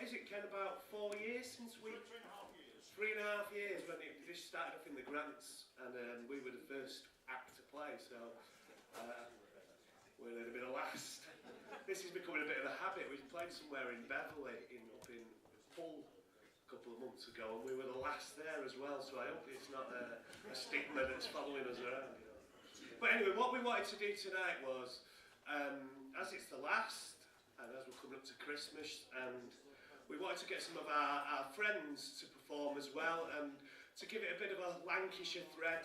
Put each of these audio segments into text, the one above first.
is it, Ken, about 4 years since we... 3.5 years when this started off in the grants, and we were the first act to play, so we're a bit of last. This is becoming a bit of a habit. We played somewhere in Beverley, up in Hull, a couple of months ago, and we were the last there as well, so I hope it's not a stigma that's following us around. You know. But anyway, what we wanted to do tonight was, as it's the last, and as we're coming up to Christmas, and we wanted to get some of our friends to perform as well, and to give it a bit of a Lancashire thread.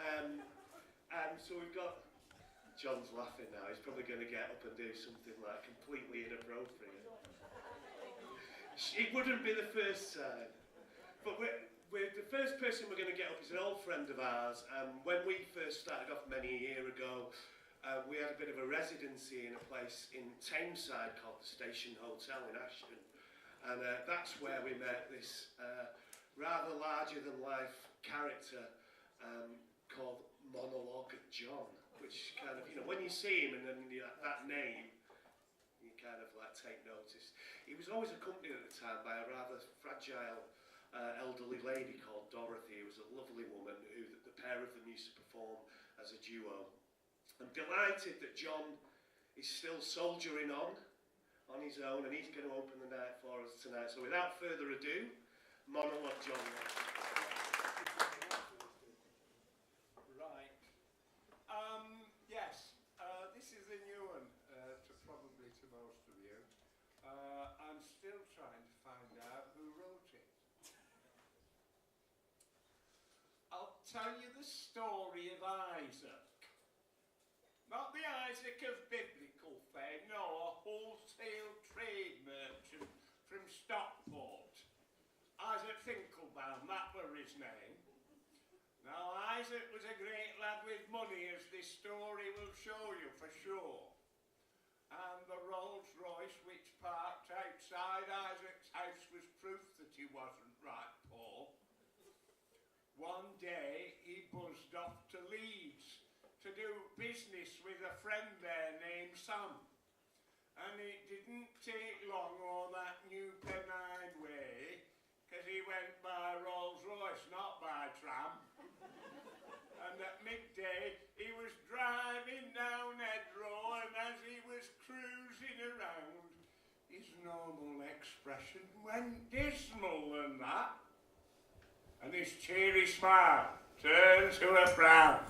And so we've got, John's laughing now, he's probably going to get up and do something like completely inappropriate. It wouldn't be the first time. But the first person we're going to get up is an old friend of ours. When we first started off many a year ago, we had a bit of a residency in a place in Tameside called the Station Hotel in Ashton. And that's where we met this rather larger-than-life character called Monologue John, which kind of, you know, when you see him and then that name, you kind of like take notice. He was always accompanied at the time by a rather fragile elderly lady called Dorothy, who was a lovely woman who the pair of them used to perform as a duo. I'm delighted that John is still soldiering on his own, and he's going to open the night for us tonight. So without further ado, Monologue John. Right. Yes, this is a new one, probably to most of you. I'm still trying to find out who wrote it. I'll tell you the story of Isaac. Not the Isaac of biblical fame, no, a wholesale trade merchant from Stockport. Isaac Finkelbaum, that were his name. Now, Isaac was a great lad with money, as this story will show you for sure. And the Rolls Royce which parked outside Isaac's house was proof that he wasn't right poor. One day, he buzzed off to Leeds to do business with a friend there named Sam. And it didn't take long on that New Pennine way, because he went by Rolls Royce, not by tram. And at midday, he was driving down Hedgerow, and as he was cruising around, his normal expression went dismal and that. And his cheery smile turned to a frown.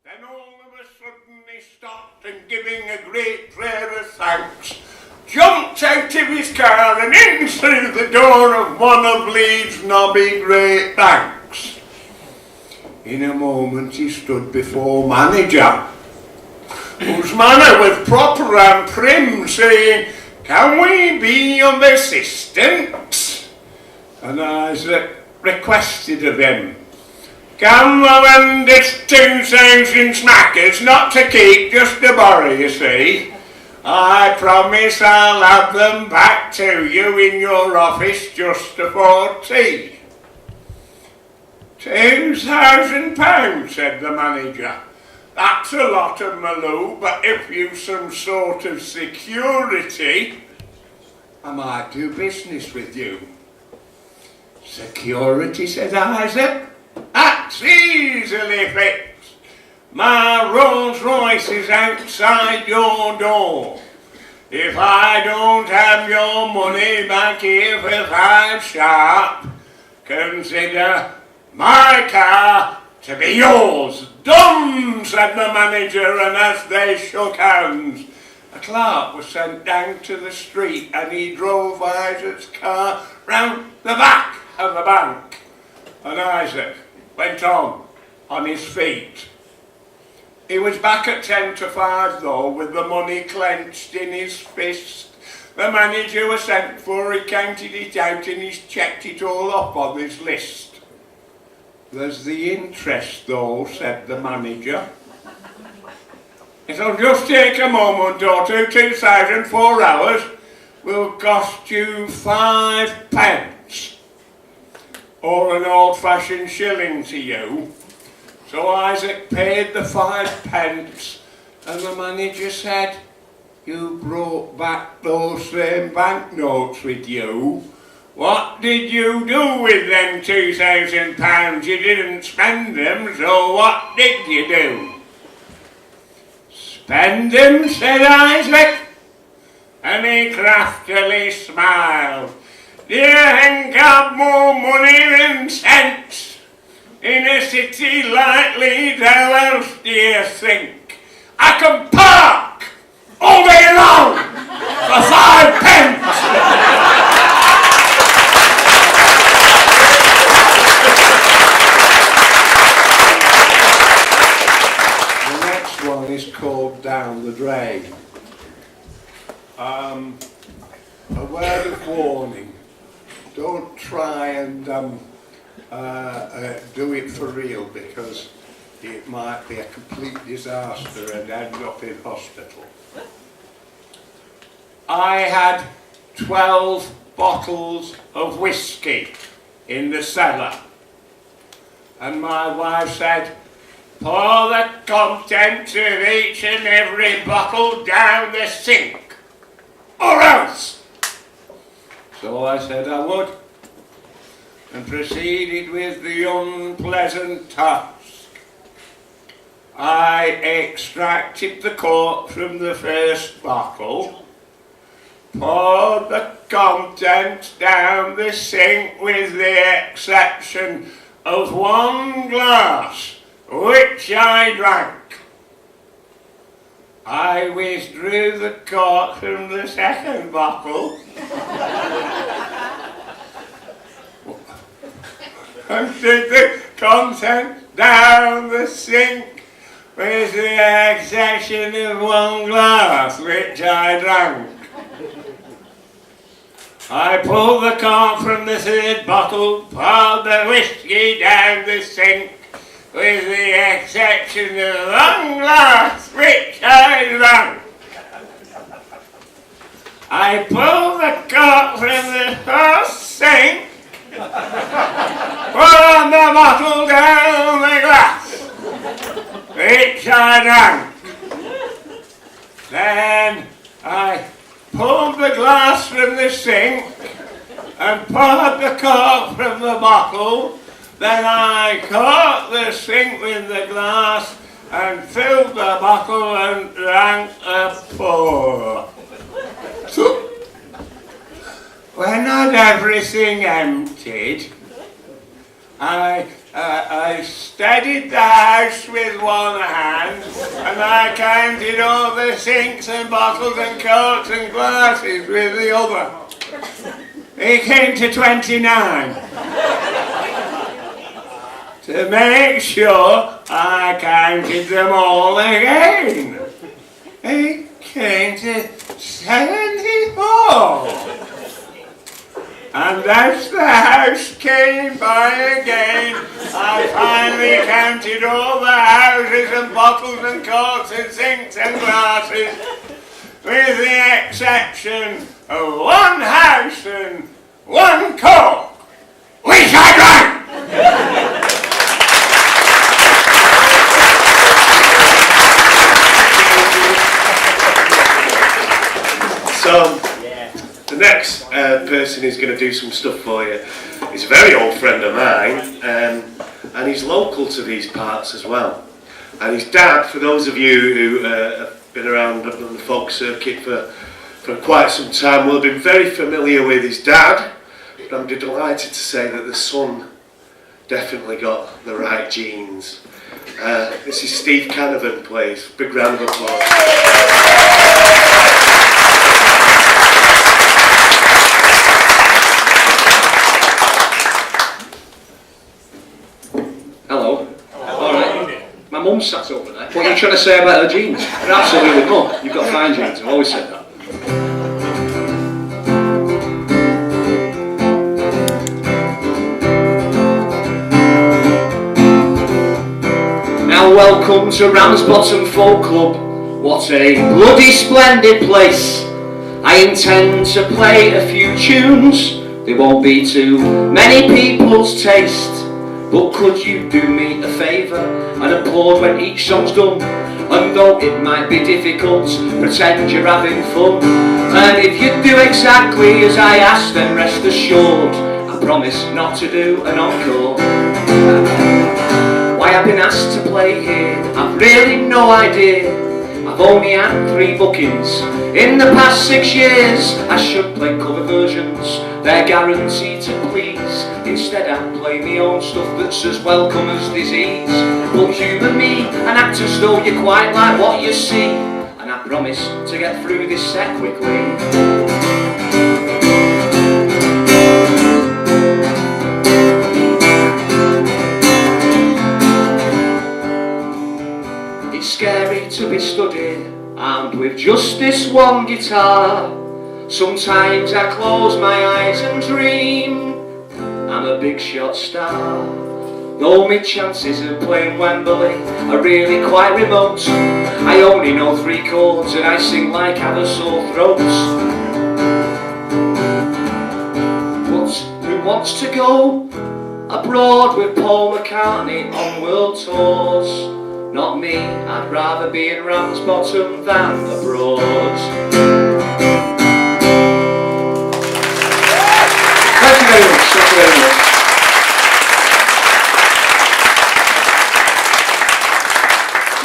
Then all of a sudden he stopped and, giving a great prayer of thanks, jumped out of his car and in through the door of one of Leeds' knobby great banks. In a moment he stood before manager, whose manner was proper and prim, saying, "Can we be of assistance?" And Isaac requested of him, "Can we lend us 2,000 smackers, not to keep, just to borrow, you see? I promise I'll have them back to you in your office just before tea." £2,000, said the manager. "That's a lot of Maloo, but if you've some sort of security, I might do business with you." "Security," said Isaac. "That's easily fixed. My Rolls Royce is outside your door. If I don't have your money back here for 5 sharp, consider my car to be yours." "Done," said the manager, and as they shook hands, a clerk was sent down to the street, and he drove Isaac's car round the back of the bank. And Isaac went on his feet. He was back at 10 to 5 though, with the money clenched in his fist. The manager was sent for, he counted it out and he's checked it all off on his list. "There's the interest though," said the manager. "It'll just take a moment or two. 2,004 hours will cost you 5 pence. Or an old-fashioned shilling to you." So Isaac paid the 5 pence, and the manager said, you brought back those same banknotes with you. What did you do with them £2,000? You didn't spend them, so what did you do? Spend them, said Isaac, and he craftily smiled. Do you think I've more money than sense? In a city like Leeds, how else do you think? I can park all day long for 5 pence! The next one is called Down the Drain. A word of warning. Don't try and do it for real, because it might be a complete disaster and end up in hospital. I had 12 bottles of whiskey in the cellar, and my wife said, pour the contents of each and every bottle down the sink, or else. So I said I would, and proceeded with the unpleasant task. I extracted the cork from the first bottle, poured the contents down the sink with the exception of one glass, which I drank. I withdrew the cork from the second bottle and did the contents down the sink with the exception of one glass, which I drank. I pulled the cork from the third bottle, poured the whiskey down the sink, with the exception of one glass, which I drank. I pulled the cork from the first sink, poured the bottle down the glass, which I drank. Then I pulled the glass from the sink and poured the cork from the bottle. Then I caught the sink with the glass and filled the bottle and drank a pour. So, when I'd everything emptied, I steadied the house with one hand, and I counted all the sinks and bottles and corks and glasses with the other. It came to 29. To make sure, I counted them all again. It came to 74. And as the house came by again, I finally counted all the houses and bottles and corks and sinks and glasses, with the exception of one house and one cork, which I drank. So, the next person who's going to do some stuff for you is a very old friend of mine, and he's local to these parts as well. And his dad, for those of you who have been around on the folk circuit for quite some time, will have been very familiar with his dad, but I'm delighted to say that the son definitely got the right genes. This is Steve Canavan, please. Big round of applause. Hello. Alright. My mum sat over there. What are you trying to say about her jeans? Absolutely mum. You've got fine jeans. I've always said that. Now welcome to Ramsbottom Folk Club. What a bloody splendid place. I intend to play a few tunes. They won't be to many people's taste. but could you do me a favour and applaud when each song's done? And though it might be difficult, pretend you're having fun. And if you do exactly as I ask, then rest assured I promise not to do an encore. Why I've been asked to play here, I've really no idea. I've only had 3 bookings in the past 6 years. I should play cover versions, they're guaranteed to please. Instead I play my own stuff that's as welcome as disease. But humour me and act as though you quite like what you see, and I promise to get through this set quickly. It's scary to be studied, armed with just this one guitar. Sometimes I close my eyes and dream I'm a big shot star. Though my chances of playing Wembley are really quite remote. I only know 3 chords and I sing like I have a sore throat. But who wants to go abroad with Paul McCartney on world tours? Not me, I'd rather be in Ramsbottom than abroad. Thank you very much, thank you very much.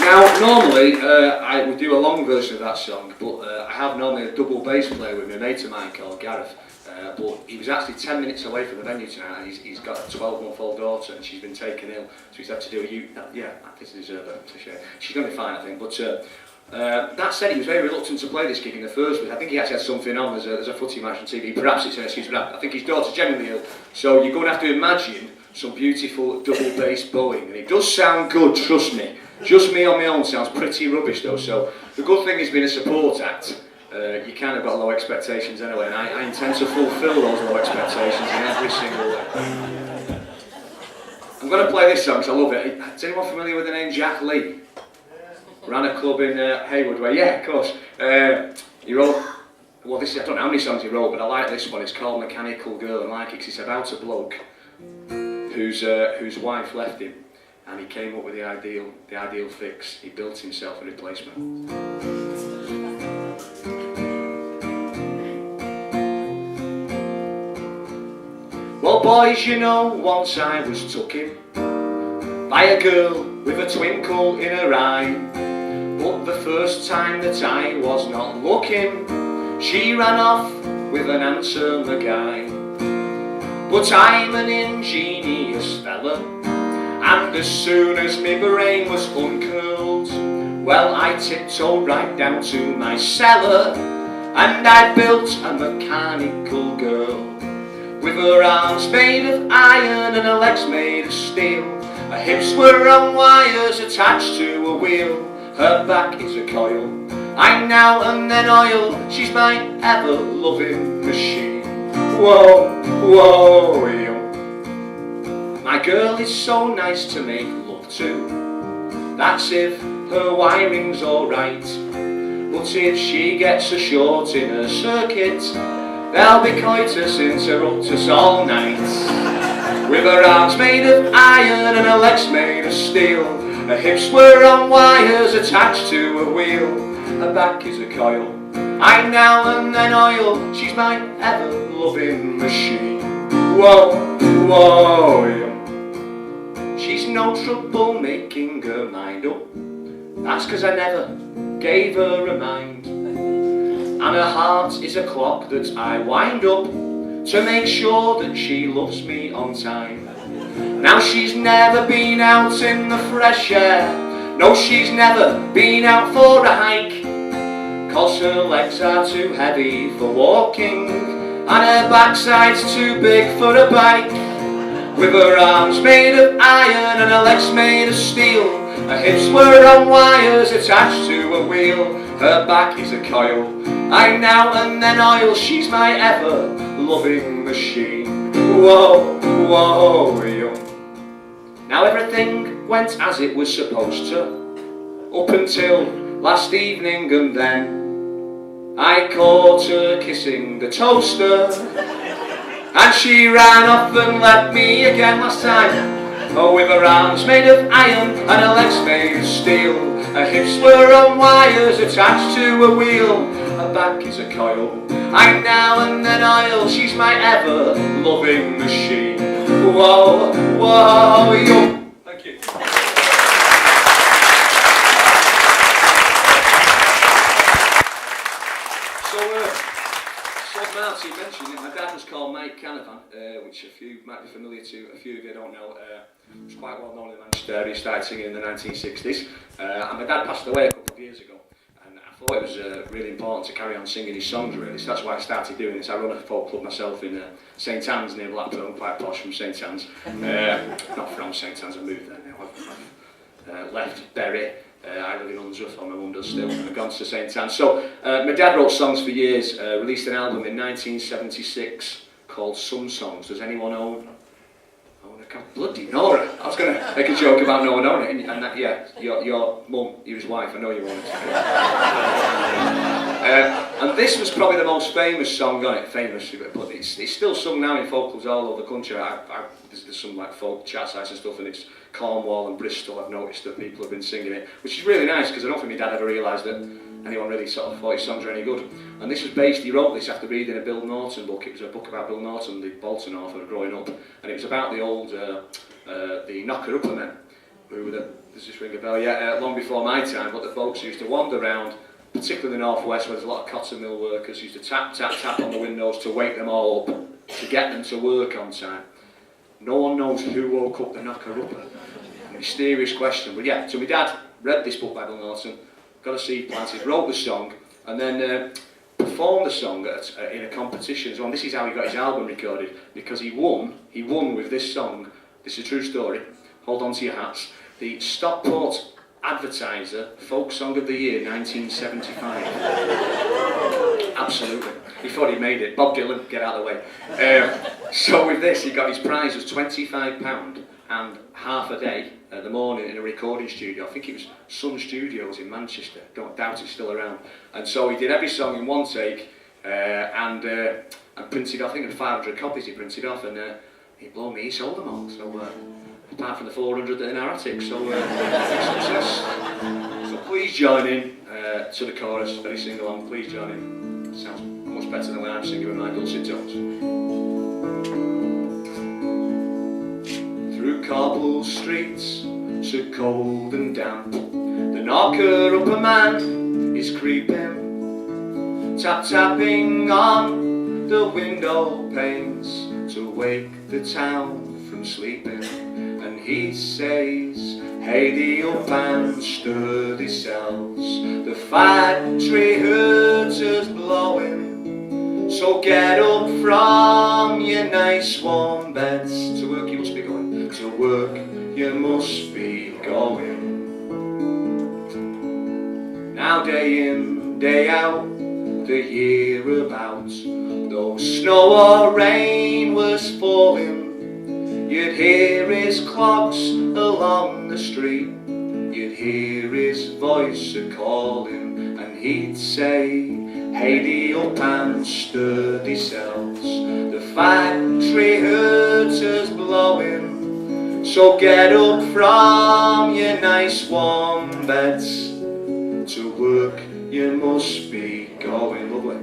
Now, normally, I would do a long version of that song, but I have normally a double bass player with me, a mate of mine called Gareth. But he was actually 10 minutes away from the venue tonight, and he's got a 12-month-old daughter, and she's been taken ill, so he's had to do a yeah, I think they deserve it, to share. She's going to be fine, I think. But that said, he was very reluctant to play this gig in the first place. I think he actually had something on. There's a footy match on TV. Perhaps it's an excuse for that. I think his daughter's genuinely ill, so you're going to have to imagine some beautiful double bass bowing, and it does sound good, trust me. Just me on my own sounds pretty rubbish though. So the good thing is being a support act. You kind of got low expectations anyway, and I intend to fulfil those low expectations in every single way. I'm going to play this song because I love it. Is anyone familiar with the name Jack Lee? Ran a club in Haywood Way. Yeah, of course. He wrote, well, this I don't know how many songs he wrote, but I like this one. It's called Mechanical Girl, and I like it because it's about a bloke whose wife left him, and he came up with the ideal fix. He built himself a replacement. Well, boys, you know, once I was took in by a girl with a twinkle in her eye. But the first time that I was not looking, she ran off with an handsome guy. But I'm an ingenious fella, and as soon as my brain was uncurled, well, I tiptoed right down to my cellar, and I built a mechanical girl. With her arms made of iron and her legs made of steel. Her hips were on wires attached to a wheel. Her back is a coil I now and then oil. She's my ever-loving machine. Whoa, whoa, yo. My girl is so nice to make love to. That's if her wiring's alright. But if she gets a short in her circuit, there'll be coitus interruptus all night. With her arms made of iron and her legs made of steel. Her hips were on wires attached to a wheel. Her back is a coil I now and then oil. She's my ever-loving machine. Whoa, whoa, yeah. She's no trouble making her mind up. That's 'cause I never gave her a mind. And her heart is a clock that I wind up to make sure that she loves me on time. Now she's never been out in the fresh air. No, she's never been out for a hike, 'cause her legs are too heavy for walking, and her backside's too big for a bike. With her arms made of iron and her legs made of steel. Her hips were on wires attached to a wheel. Her back is a coil I now and then oil. She's my ever-loving machine. Whoa, whoa, yo. Now everything went as it was supposed to, up until last evening, and then I caught her kissing the toaster, and she ran off and left me again last time. Oh, with her arms made of iron and her legs made of steel. Her hips were on wires attached to a wheel. Her back is a coil, I now and then oil. She's my ever-loving machine. Whoa, whoa, yo. Thank you. So Marty mentioned it, my dad was called Canavan, which a few might be familiar to, a few of you don't know. It was quite well known in Manchester. He started singing in the 1960s, and my dad passed away a couple of years ago, and I thought it was really important to carry on singing his songs really, so that's why I started doing this. I run a folk club myself in St Anne's near Blackpool, quite posh from St Anne's. Not from St Anne's, I moved there now. I've left Bury. I live in Unsworth, or my mum does still, and I've gone to St Anne's. So my dad wrote songs for years, released an album in 1976 called Some Songs. Does anyone own a bloody Nora? I was going to make a joke about no one owning it, and that, yeah, your mum, his wife, I know you own it. And this was probably the most famous song on it, famous, but it's still sung now in folk clubs all over the country. There's some like folk chat sites and stuff, and it's Cornwall and Bristol. I've noticed that people have been singing it, which is really nice because I don't think my dad ever realised that anyone really sort of thought his songs were any good. And this was based, he wrote this after reading a Bill Norton book. It was a book about Bill Norton, the Bolton author, growing up, and it was about the old, the knocker-upper men, who were does this ring a bell? Yeah, long before my time, but the folks who used to wander around, particularly the northwest where there's a lot of cotton mill workers, used to tap, tap, tap on the windows to wake them all up, to get them to work on time. No one knows who woke up the knocker-upper. Mysterious question, but yeah, so my dad read this book by Bill Norton, got a seed planted, wrote the song, and then performed the song in a competition as well. And this is how he got his album recorded, because he won with this song. This is a true story, hold on to your hats. The Stockport Advertiser Folk Song of the Year 1975. Absolutely. He thought he made it. Bob Dylan, get out of the way. So with this, he got his prize was £25 and half a day the morning in a recording studio. I think it was Sun Studios in Manchester. Don't doubt it's still around. And so he did every song in one take and printed off. I think it was 500 copies he printed off, and he blew me. He sold them all. So apart from the 400 that are in our attic. So success. So please join in to the chorus. Very sing along. Please join in. Sounds much better than when I'm singing with my dulcet tones. Through cobble streets, so cold and damp, the knocker-upper man is creeping, tap-tapping on the window panes to wake the town from sleeping. And he says, hey, the up and sturdy cells, the factory hooter's blowing, so get up from your nice warm beds. To work you must be going. To work you must be going. Now day in, day out, the year about, though snow or rain was falling, you'd hear his clogs along the street, you'd hear his voice a-calling, and he'd say, hey, the up and sturdy cells, the factory hooter's blowing, so get up from your nice warm beds, to work you must be going. Lovely.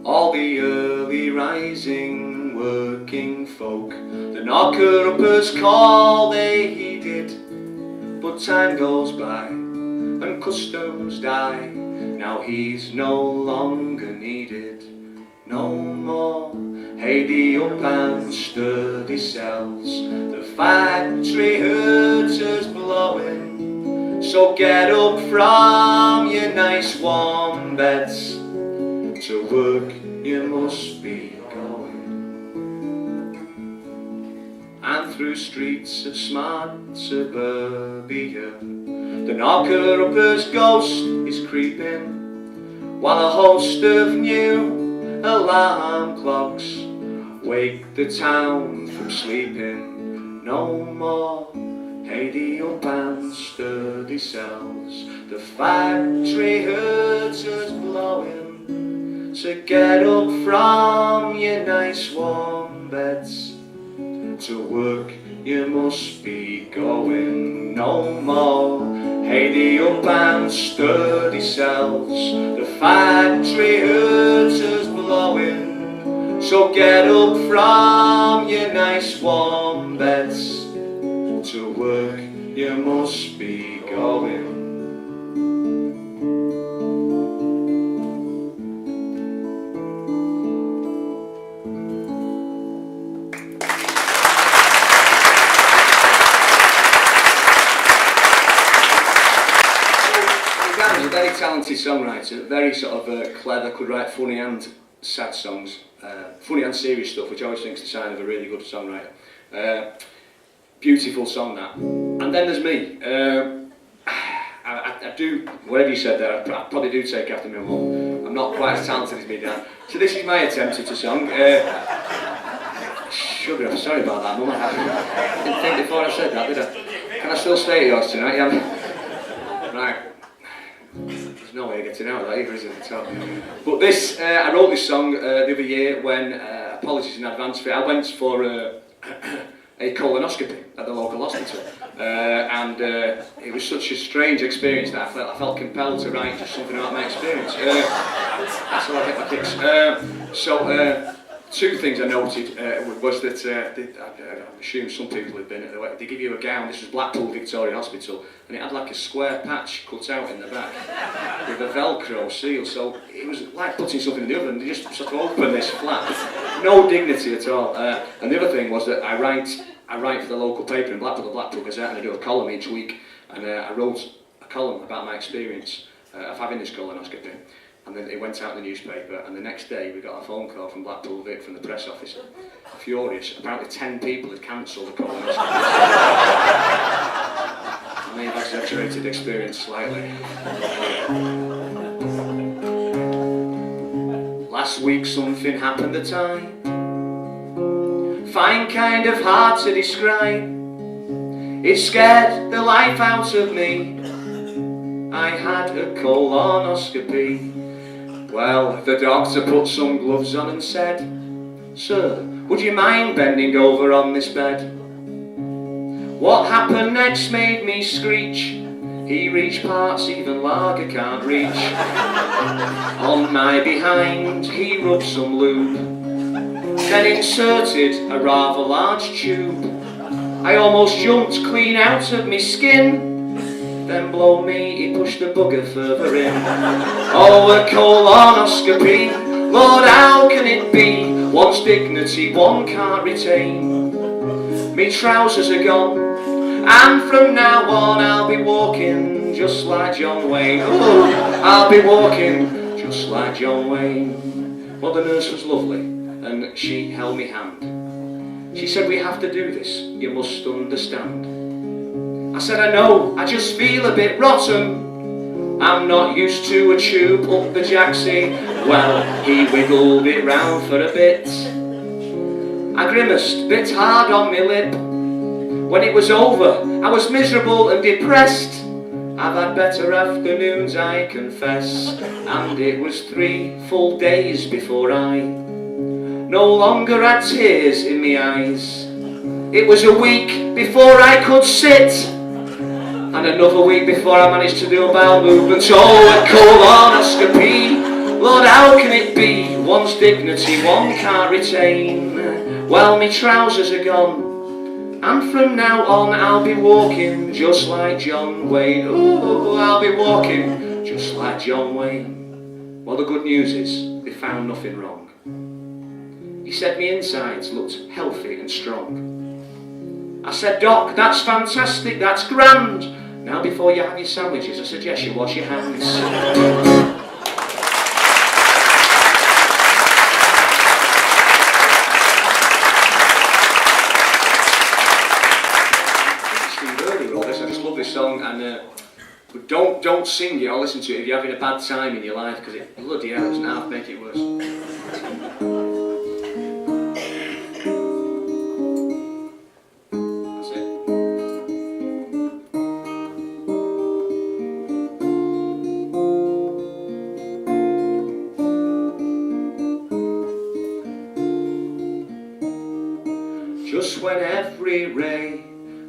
All the early rising working folk, the knocker-uppers call they heeded, but time goes by and customs die, now he's no longer needed. No more, hey, the up and sturdy cells, the factory hooter's blowing, so get up from your nice warm beds, to work you must be going. And through streets of smart suburbia, the knocker-upper's ghost is creeping, while a host of new alarm clocks wake the town from sleeping. No more, hey, the up and sturdy cells, the factory hooter's blowing, so get up from your nice warm beds, to work you must be going no more. Hey, the up and sturdy cells, the factory heater's blowing. So get up from your nice warm beds, to work you must be going. He's a very talented songwriter, very sort of clever, could write funny and sad songs, funny and serious stuff, which I always think is a sign of a really good songwriter. Beautiful song that. And then there's me. I do, whatever you said there, I probably do take after my mum. I'm not quite as talented as me dad. So this is my attempt at a song. Sugar, I'm sorry about that, Mum. I didn't think before I said that, did I? Can I still stay at yours tonight? Yeah. Right. There's no way of getting out of that either, is there? So, but this, I wrote this song the other year when, apologies in advance for it, I went for a colonoscopy at the local hospital, and it was such a strange experience that I felt compelled to write just something about my experience. That's how I get my kicks. So two things I noted was that I assume some people have been at the, they give you a gown. This was Blackpool Victoria Hospital, and it had like a square patch cut out in the back with a Velcro seal. So it was like putting something in the oven. They just sort of open this flap, no dignity at all. And the other thing was that I write for the local paper in Blackpool, the Blackpool Gazette, and I do a column each week. And I wrote a column about my experience of having this colonoscopy. And then it went out in the newspaper, and the next day we got a phone call from Blackpool Vic, from the press officer, furious. Apparently 10 people had cancelled the colonoscopy. I may have exaggerated the experience slightly. Last week something happened that I find kind of hard to describe. It scared the life out of me. I had a colonoscopy. Well, the doctor put some gloves on and said, "Sir, would you mind bending over on this bed?" What happened next made me screech. He reached parts even lager can't reach. On my behind he rubbed some lube, then inserted a rather large tube. I almost jumped clean out of me skin. Then blow me, he pushed the bugger further in. Oh, a colonoscopy, Lord, how can it be? One's dignity one can't retain. Me trousers are gone, and from now on I'll be walking just like John Wayne. Ooh, I'll be walking just like John Wayne. Well, the nurse was lovely, and she held me hand. She said, "We have to do this, you must understand." I said, "I know, I just feel a bit rotten. I'm not used to a tube up the jacksie." Well, he wiggled it round for a bit. I grimaced, bit hard on my lip. When it was over, I was miserable and depressed. I've had better afternoons, I confess. And it was 3 full days before I no longer had tears in my eyes. It was a week before I could sit, and another week before I managed to do a bowel movement. Oh, a colonoscopy, Lord, how can it be? One's dignity one can't retain. Well, me trousers are gone, and from now on I'll be walking just like John Wayne. Ooh, I'll be walking just like John Wayne. Well, the good news is, they found nothing wrong. He said me insides looked healthy and strong. I said, "Doc, that's fantastic, that's grand. Now before you have your sandwiches, I suggest you wash your hands." Steve Early wrote this. I just love this song, and but don't sing it or listen to it if you're having a bad time in your life, because it bloody hell doesn't half make it worse. just when every ray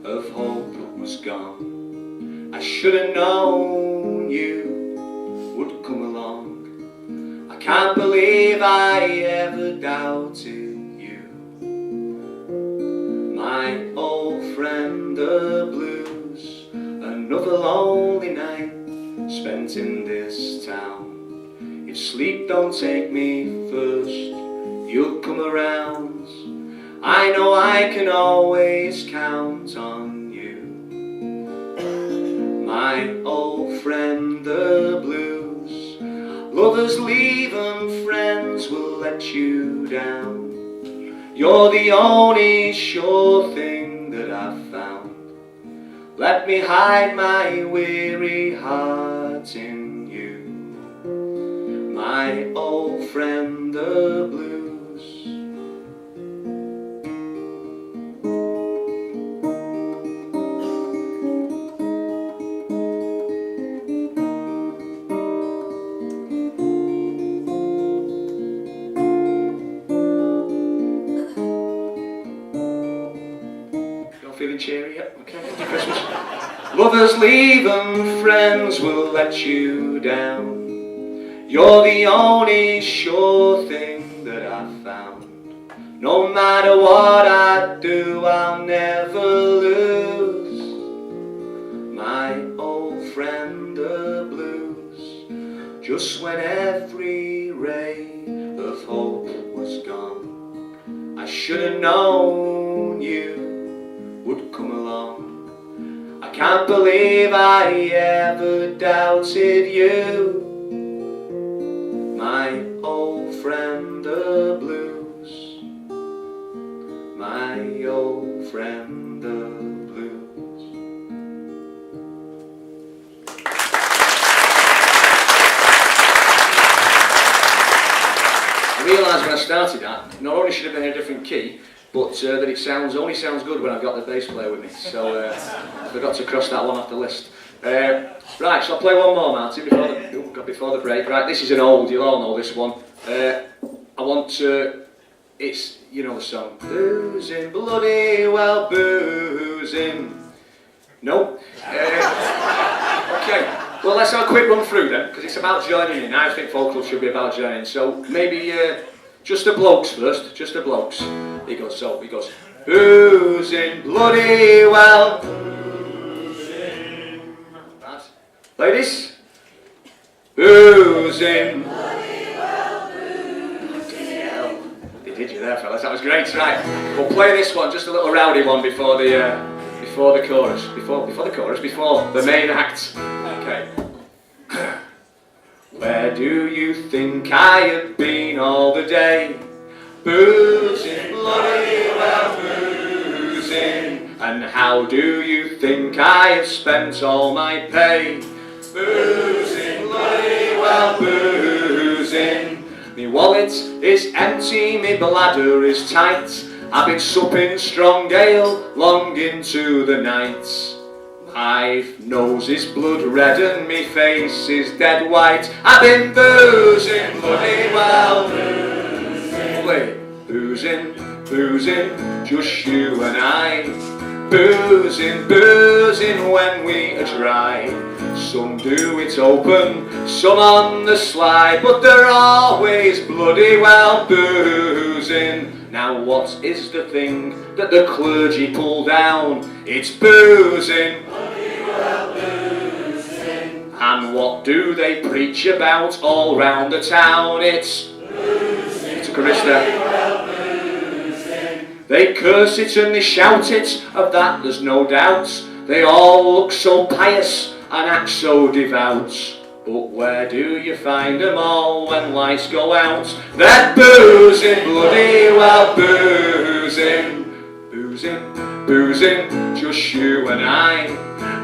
of hope was gone. I should have known you would come along. I can't believe I ever doubted you. My old friend the blues, another lonely night spent in this town. If sleep don't take me first, you'll come around. I know I can always count on you. My old friend the blues, lovers leave and friends will let you down. You're the only sure thing that I've found. Let me hide my weary heart in you. My old friend the blues. Feeling cheery? Yep, okay, after Christmas. Lovers leave and friends will let you down. You're the only sure thing that I've found. No matter what I do, I'll never lose. My old friend the blues, just when every ray of hope was gone. I should have known you would come along. I can't believe I ever doubted you. My old friend the blues, my old friend the blues. I realised when I started that, not only should have been in a different key, but that it only sounds good when I've got the bass player with me. So I forgot to cross that one off the list. Right, so I'll play one more, Martin, before the break. Right, this is an old, you'll all know this one. I want to, it's, you know the song. Boozing, bloody well boozing. No? Okay, well let's have a quick run through then, because it's about joining in. I think folk club should be about joining. So maybe just the blokes first, just the blokes. He goes, boozing, bloody well boozing. Right. Ladies, boozing, bloody well boozing. They did you there, fellas, that was great. Right, we'll play this one, just a little rowdy one before the chorus, before the main act. Okay. Where do you think I have been all the day? Boozing, bloody well boozing. And how do you think I have spent all my pay? Boozing, bloody well boozing. Me wallet is empty, me bladder is tight. I've been supping strong ale long into the night. My nose is blood red and me face is dead white. I've been boozing, bloody well boozing. Boozing, boozing, just you and I. Boozing, boozing when we are dry. Some do it open, some on the slide, but they're always bloody well boozing. Now what is the thing that the clergy pull down? It's boozing, bloody well boozing. And what do they preach about all round the town? It's boozing, it's a Christa. They curse it and they shout it, of that there's no doubt. They all look so pious and act so devout. But where do you find them all when lights go out? They're boozing, bloody well boozing. Boozing, boozing, just you and I.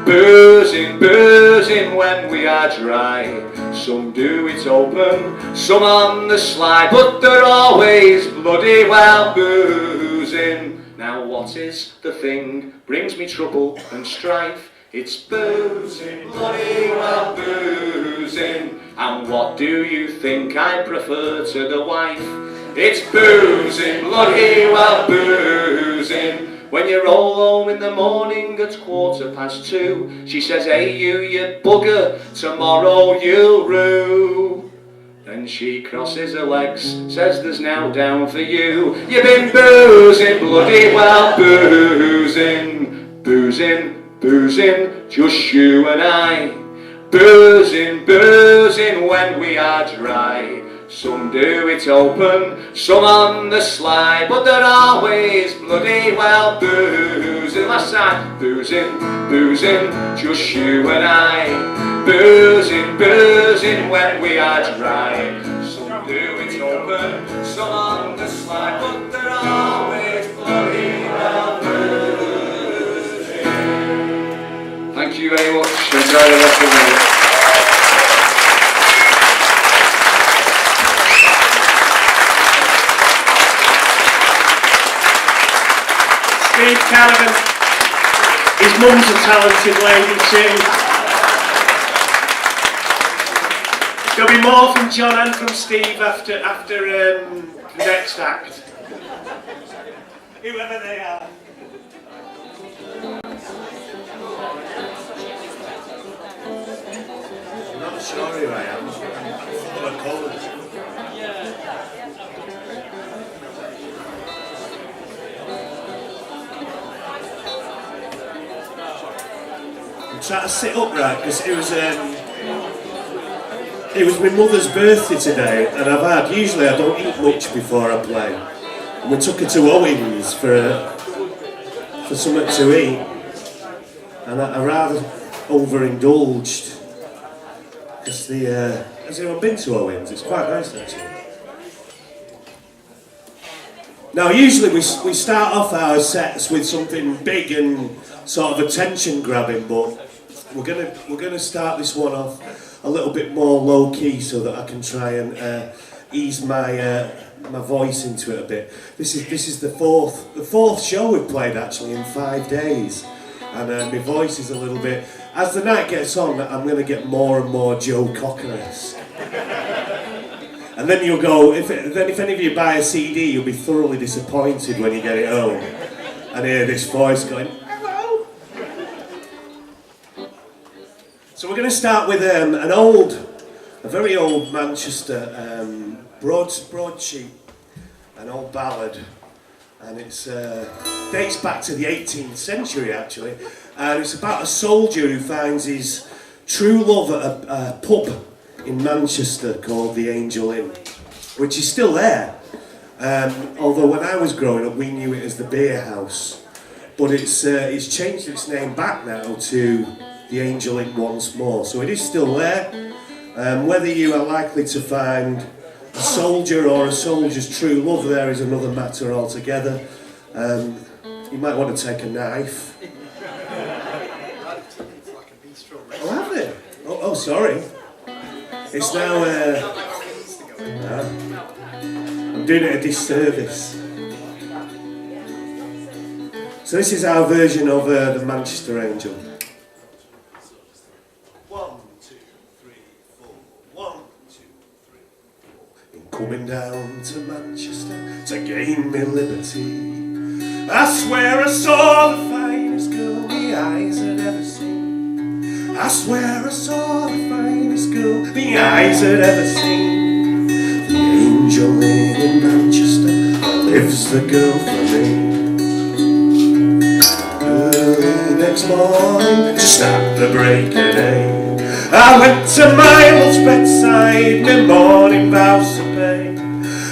Boozing, boozing when we are dry. Some do it open, some on the slide, but they're always bloody well boozing. Now what is the thing brings me trouble and strife? It's boozing, bloody well boozing. And what do you think I prefer to the wife? It's boozing, bloody well boozing. When you roll home in the morning at 2:15, she says, hey you bugger, tomorrow you'll rue. Then she crosses her legs, says there's now down for you. You've been boozing, bloody well boozing. Boozing, boozing, just you and I. Boozing, boozing when we are dry. Some do it open, some on the sly, but they're always bloody well boozing. Last time, boozing, boozing, just you and I. Boozing, boozing when we are dry. Some do it open, some on the sly, but they're always bloody well boozing. Thank you very much. Enjoy the rest of the night. Canavan. His mum's a talented lady too. There'll be more from John and from Steve after the next act. Whoever they are. I'm not sure who I am. I'm full of cold. Try to sit upright because it was my mother's birthday today, and usually I don't eat much before I play, and we took her to Owens for something to eat, and I rather overindulged because has anyone been to Owens? It's quite nice actually. Now usually we start off our sets with something big and sort of attention grabbing, but we're gonna start this one off a little bit more low key so that I can try and ease my voice into it a bit. This is the fourth show we've played actually in 5 days, and my voice is a little bit. As the night gets on, I'm gonna get more and more Joe Cocker-esque. And then you'll go. If any of you buy a CD, you'll be thoroughly disappointed when you get it home and hear this voice going. So we're going to start with a very old Manchester broadsheet, an old ballad, and it's dates back to the 18th century actually, and it's about a soldier who finds his true love at a pub in Manchester called the Angel Inn, which is still there, although when I was growing up we knew it as the Beer House, but it's changed its name back now to the Angel Inn once more, so it is still there. Whether you are likely to find a soldier or a soldier's true love there is another matter altogether. You might want to take a knife. Oh, have they? Oh, sorry. It's now. I'm doing it a disservice. So this is our version of the Manchester Angel. 1, 2, 3, 4. 1, 2, 3, 4. In coming down to Manchester to gain me liberty, I swear I saw the finest girl my eyes had ever seen. I swear I saw the finest girl my eyes had ever seen. The Angel Inn in Manchester lives the girl for me. Next morning, just at the break of day, I went to my old's bedside, my morning vows to pay.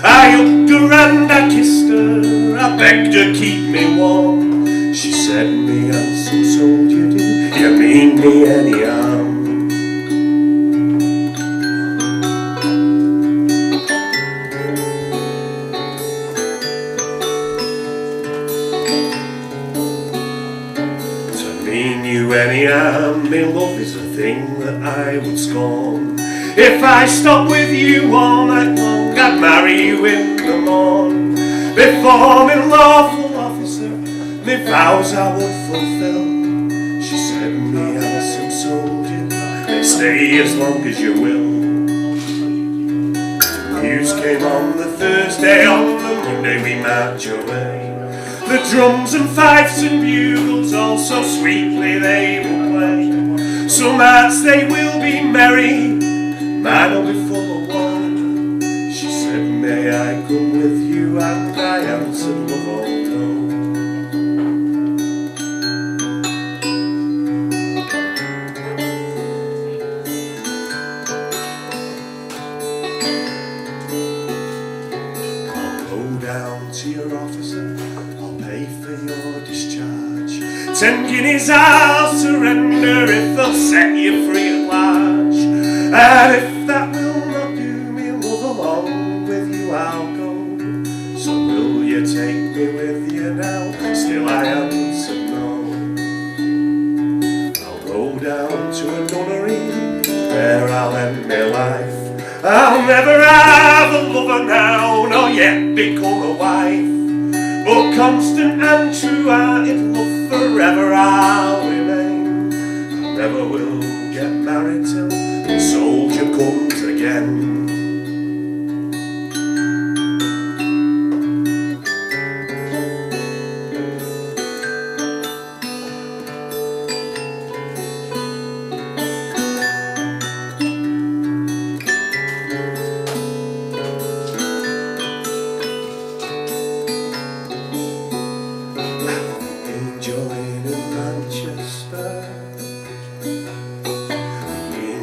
I hugged her and I kissed her, I begged her keep me warm. She said, me handsome soldier, do you mean me any harm? Any harm, me love is a thing that I would scorn. If I stopped with you all night long, I'd marry you in the morn. Before me lawful officer, me vows I would fulfill. She said, me handsome soldier, stay as long as you will. News came on the Thursday, on the Monday we march away. The drums and fifes and bugles all so sweetly they will play. Some hearts they will be merry, mine will be full of woe. She said, may I come with you? And I answered, love, oh no. Down to your officer, I'll pay for your discharge. 10 guineas I'll surrender if they'll set you free at large. And if that will not do me, love, along with you I'll go. So will you take me with you now? Still I answer no. I'll go down to a nunnery, there I'll end my life. I'll never have a lover now, nor yet become a wife. But constant and true-hearted love forever I'll remain. I never will get married till the soldier comes again.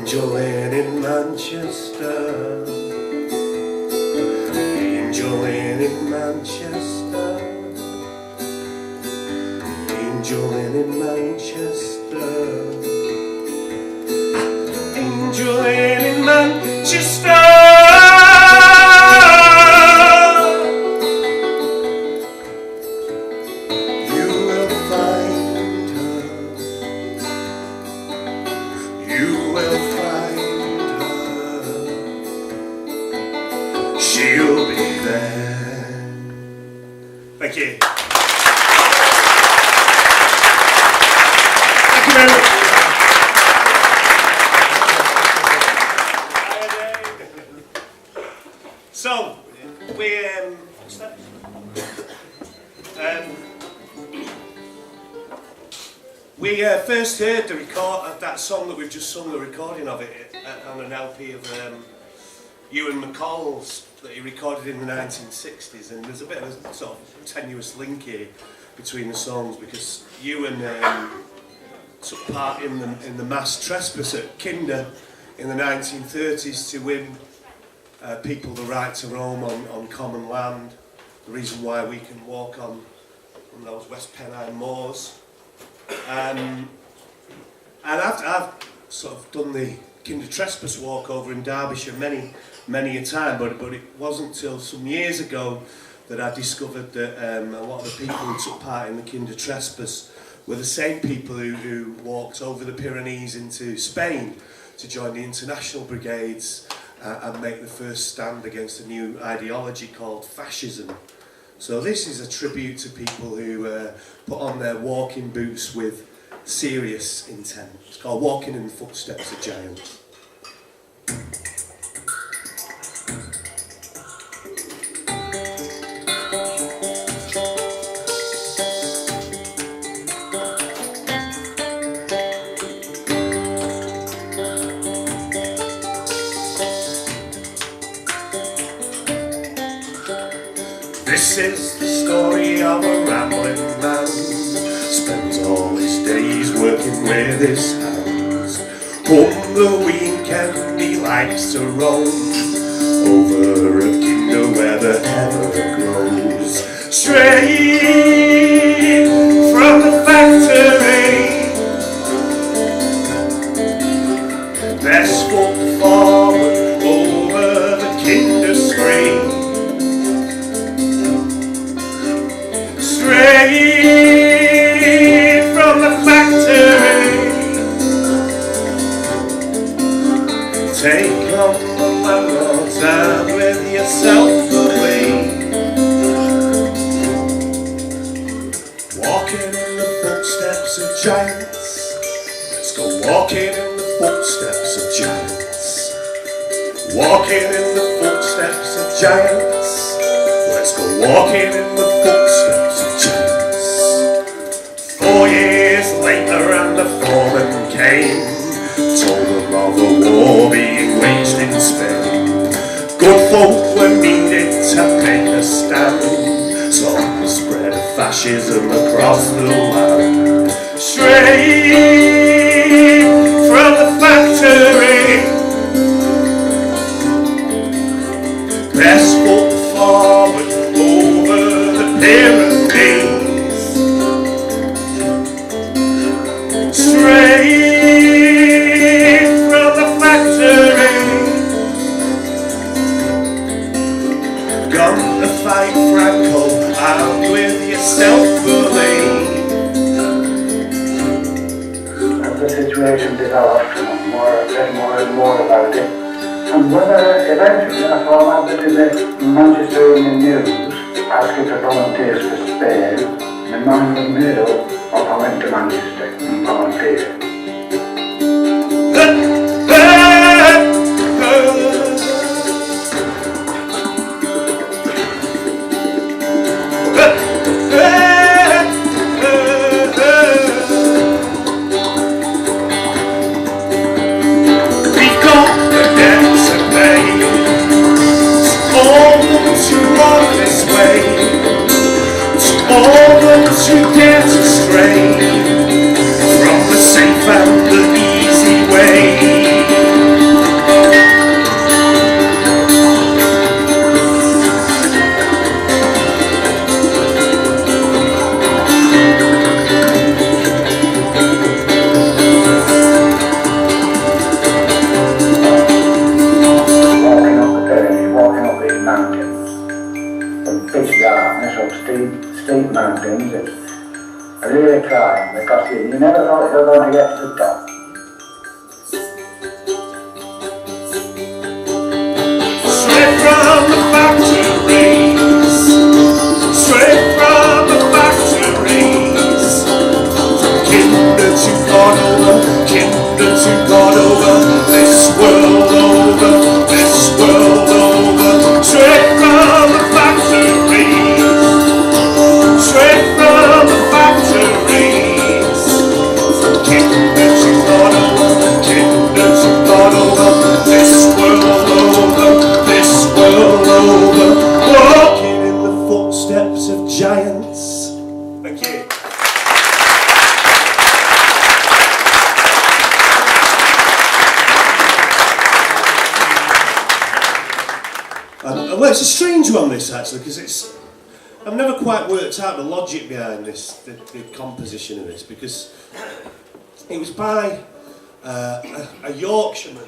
Angel in Manchester, angel in Manchester, angel in Manchester, angel in Manchester. You will find her. You will find her. She'll be there. Thank you. Thank you very much. So, what's that? We first heard the record of that song that we've just sung, the recording of it on an LP of Ewan McCall's that he recorded in the 1960s, and there's a bit of a sort of tenuous link here between the songs because Ewan took part in the mass trespass at Kinder in the 1930s to win people the right to roam on common land, the reason why we can walk on those West Pennine moors. And I've sort of done the Kinder Trespass walk over in Derbyshire many a time, but it wasn't till some years ago that I discovered that a lot of the people who took part in the Kinder Trespass were the same people who walked over the Pyrenees into Spain to join the international brigades and make the first stand against a new ideology called fascism. So this is a tribute to people who put on their walking boots with serious intent. It's called Walking in the Footsteps of Giants. This is the story of a rambling man, spends all his days working with his hands. On the weekend he likes to roam over a Kinder where the heather grows. Straight from the factory, best foot forward over the Kinder screen. Straight from the factory, take on the landlord's hand with yourself away. Walking in the footsteps of giants, let's go walking in the footsteps of giants. walking in the footsteps of giants. Let's go walking in the footsteps of giants. 4 years later and the foreman came, told them of a war being waged in Spain. Good folk were needed to make a stand, stop the spread of fascism across the land. Straight from the factory, press foot forward over the Pyrenees. Straight from the factory, gone to fight Franco, armed with your self-belief. As the situation developed, I read more and more about it. And whether eventually I saw an advert in the Manchester Evening News asking for volunteers for Spain, my mind was made up of I went to Manchester and volunteered. All those who dare to stray from the safe and the easy way. Walking up these mountains, from pitch darkness up steep mountains, it's a really climb because you never thought you were going to get to the top. Straight from the factories, straight from the factories, from kinder to Cordova, kinder to Cordova, this world over, this world over, straight from the factories. Straight from the factories, from kinder to Cordova, kinder to Cordova, this world over, this world over, walking in the footsteps of giants. Thank you. Well, it's a strange one, this, actually, because I've never quite worked out the logic behind this, the composition of this, because it was by a Yorkshireman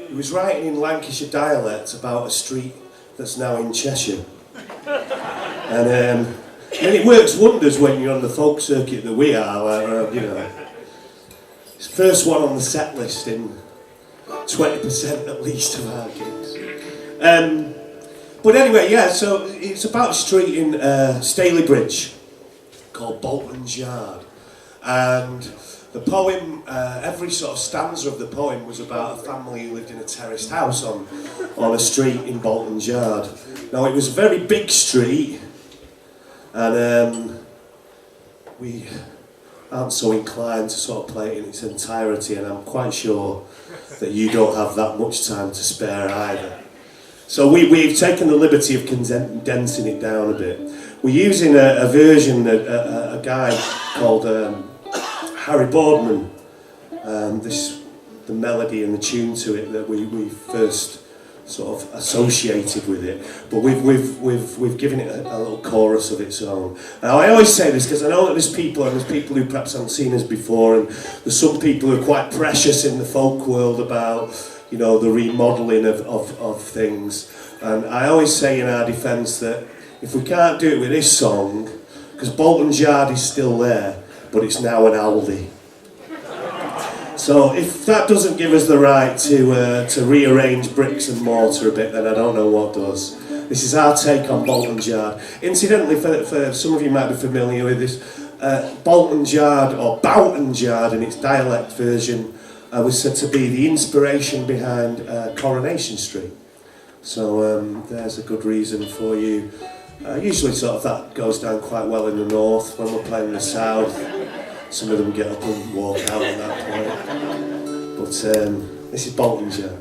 who was writing in Lancashire dialect about a street that's now in Cheshire. And it works wonders when you're on the folk circuit that we are, you know. It's the first one on the set list in 20% at least of our gigs. But anyway, yeah, so it's about a street in Stalybridge called Bolton's Yard. And the poem, every sort of stanza of the poem was about a family who lived in a terraced house on a street in Bolton's Yard. Now, it was a very big street, and we aren't so inclined to sort of play it in its entirety, and I'm quite sure that you don't have that much time to spare either. So we've taken the liberty of condensing it down a bit. We're using a version that a guy called Harry Boardman, the melody and the tune to it that we first sort of associated with it, but we've given it a little chorus of its own. Now I always say this because I know that there's people who perhaps haven't seen us before, and there's some people who are quite precious in the folk world about, you know, the remodelling of things. And I always say in our defence that if we can't do it with this song, because Bolton's Yard is still there, but it's now an Aldi. So if that doesn't give us the right to rearrange bricks and mortar a bit, then I don't know what does. This is our take on Bolton's Yard. Incidentally, for some of you might be familiar with this, Bolton's Yard, or Boughton's Yard in its dialect version, was said to be the inspiration behind Coronation Street. So there's a good reason for you. Usually sort of that goes down quite well in the north. When we're playing in the south, some of them get up and walk out at that point. But this is Bolton's, yeah.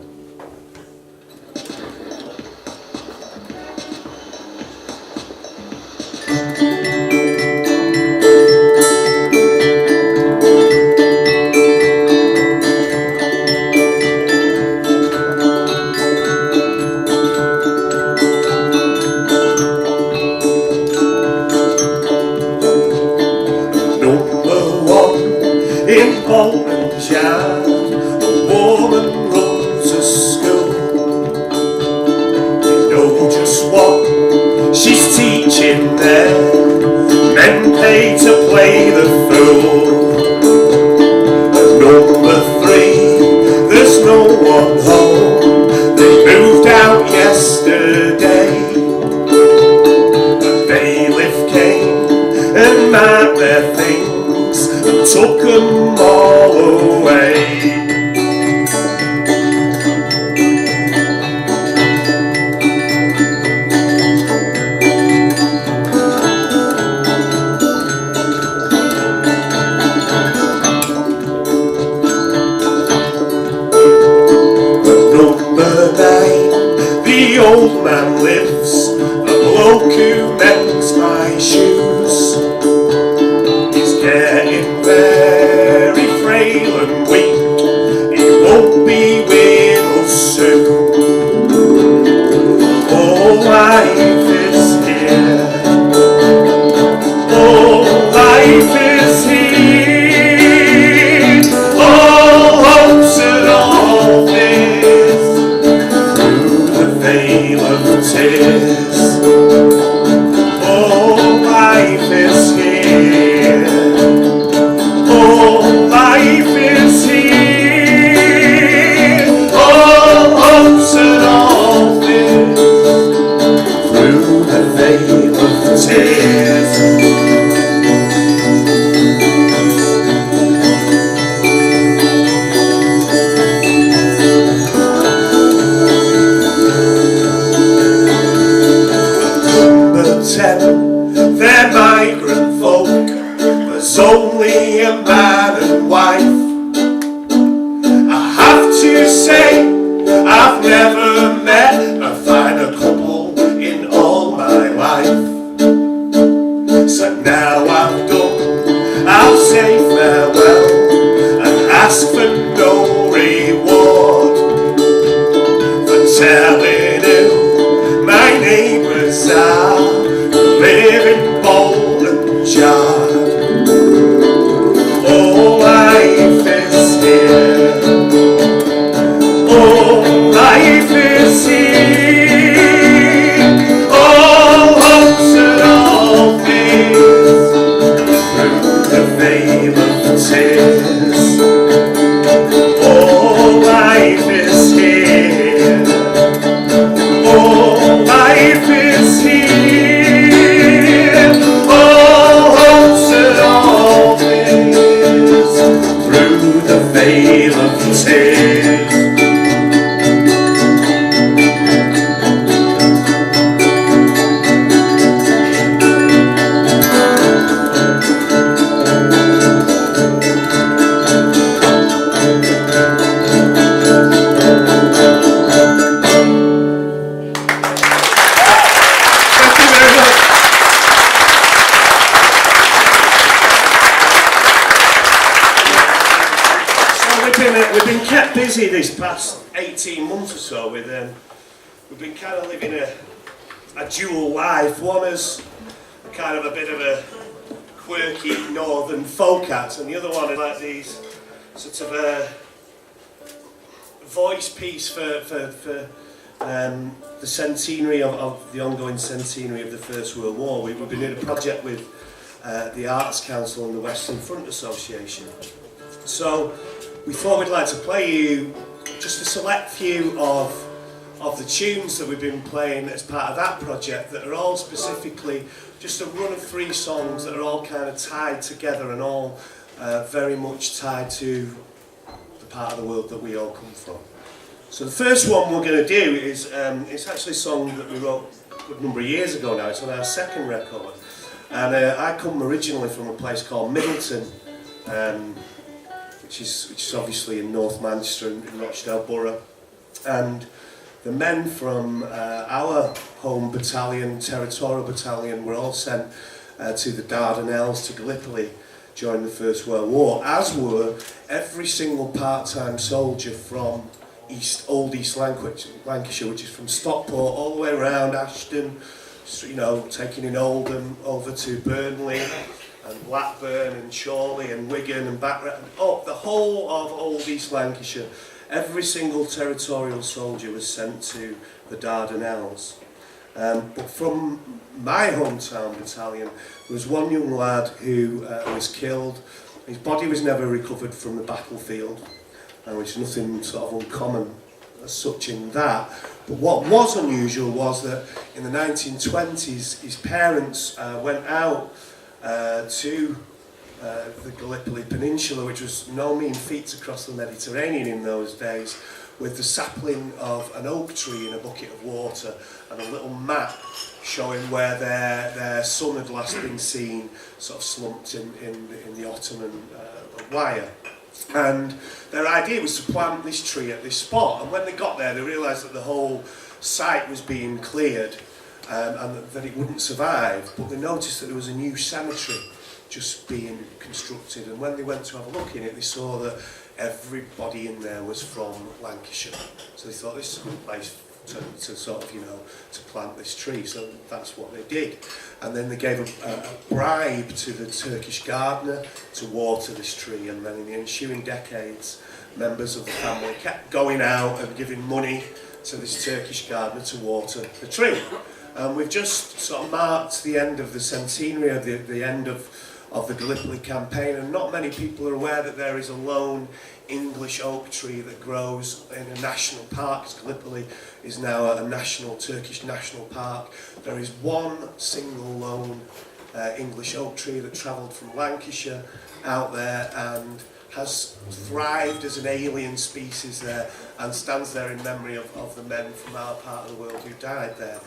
We've been kept busy this past 18 months or so with we've been kind of living a dual life. One is kind of a bit of a quirky northern folk act, and the other one is like these sort of a voice piece for the centenary of the ongoing centenary of the First World War. We've been doing a project with the Arts Council and the Western Front Association. So we thought we'd like to play you just a select few of the tunes that we've been playing as part of that project that are all specifically just a run of 3 songs that are all kind of tied together and all very much tied to the part of the world that we all come from. So the first one we're going to do is, it's actually a song that we wrote a good number of years ago now. It's on our second record. And I come originally from a place called Middleton, which is obviously in North Manchester in Rochdale Borough. And the men from our home battalion, territorial battalion, were all sent to the Dardanelles, to Gallipoli, during the First World War, as were every single part-time soldier from Old East Lancashire, which is from Stockport all the way around Ashton, you know, taking in Oldham over to Burnley and Blackburn and Chorley and Wigan and back, oh, the whole of Old East Lancashire. Every single territorial soldier was sent to the Dardanelles. But from my hometown battalion, there was one young lad who was killed. His body was never recovered from the battlefield, which is nothing sort of uncommon as such in that. But what was unusual was that in the 1920s, his parents went out to the Gallipoli Peninsula, which was no mean feat to cross the Mediterranean in those days, with the sapling of an oak tree in a bucket of water and a little map showing where their son had last been seen, sort of slumped in the Ottoman wire. And their idea was to plant this tree at this spot, and when they got there they realised that the whole site was being cleared and that it wouldn't survive, but they noticed that there was a new cemetery just being constructed, and when they went to have a look in it they saw that everybody in there was from Lancashire, so they thought this is a good place to sort of, you know, to plant this tree, so that's what they did. And then they gave a bribe to the Turkish gardener to water this tree, and then in the ensuing decades members of the family kept going out and giving money to this Turkish gardener to water the tree. And we've just sort of marked the end of the centenary of the end of the Gallipoli campaign, and not many people are aware that there is a lone English oak tree that grows in a national park. Gallipoli is now a national Turkish national park. There is one single lone English oak tree that travelled from Lancashire out there and has thrived as an alien species there, and stands there in memory of the men from our part of the world who died there.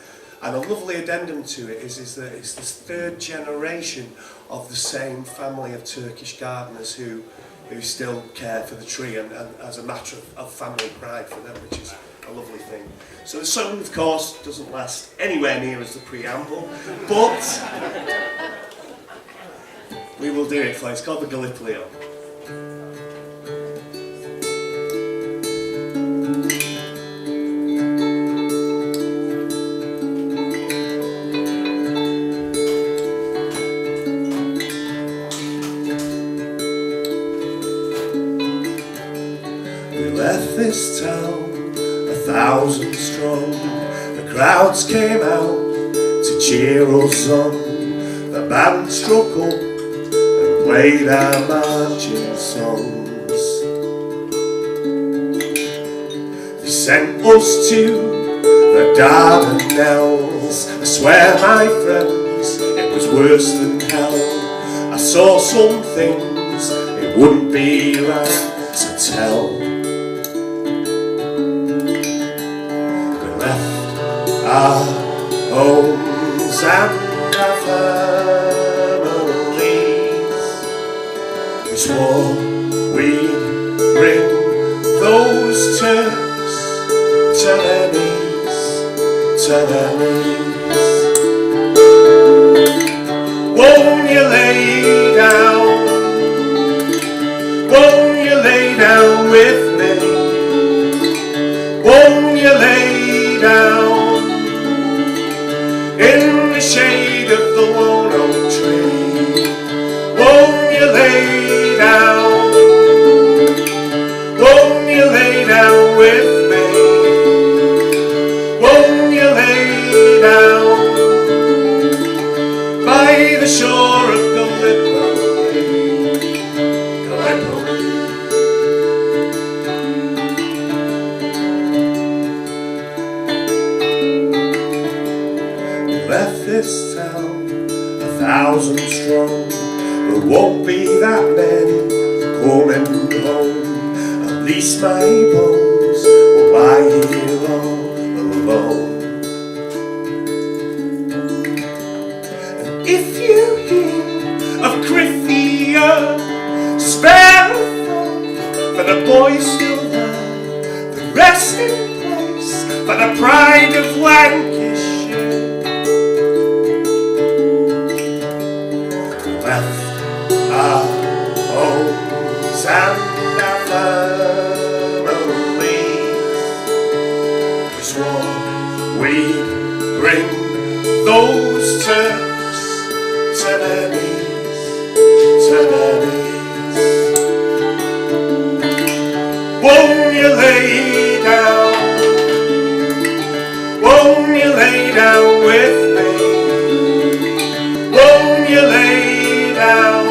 And a lovely addendum to it is that it's the third generation of the same family of Turkish gardeners who still care for the tree, and as a matter of family pride for them, which is a lovely thing. So the song, of course, doesn't last anywhere near as the preamble, but we will do it for you. It's called the Gallipoli. This town, 1,000 strong, the crowds came out to cheer us on. The band struck up and played our marching songs. They sent us to the Dardanelles. I swear, my friends, it was worse than hell. I saw some things it wouldn't be right to tell. Our homes and our families, we swore we'd bring those Turks to their knees, to their knees. Won't you lay down? Won't you lay down with me? Won't you lay down in the shade of the lone oak tree? Won't you lay down? Won't you lay down with me? Won't you lay down by the shore of Gallipoli? Gallipoli. Left this town, 1,000 strong. There won't be that many coming home. least my bones will lie here all alone. And if you hear of Criffia, spare a thought for the boys still there, the resting place for the pride of Lancashire. Left our homes and our families, we swore we'd bring those Turks to their knees, to their knees. Won't you lay down? Won't you lay down with me? Won't you lay down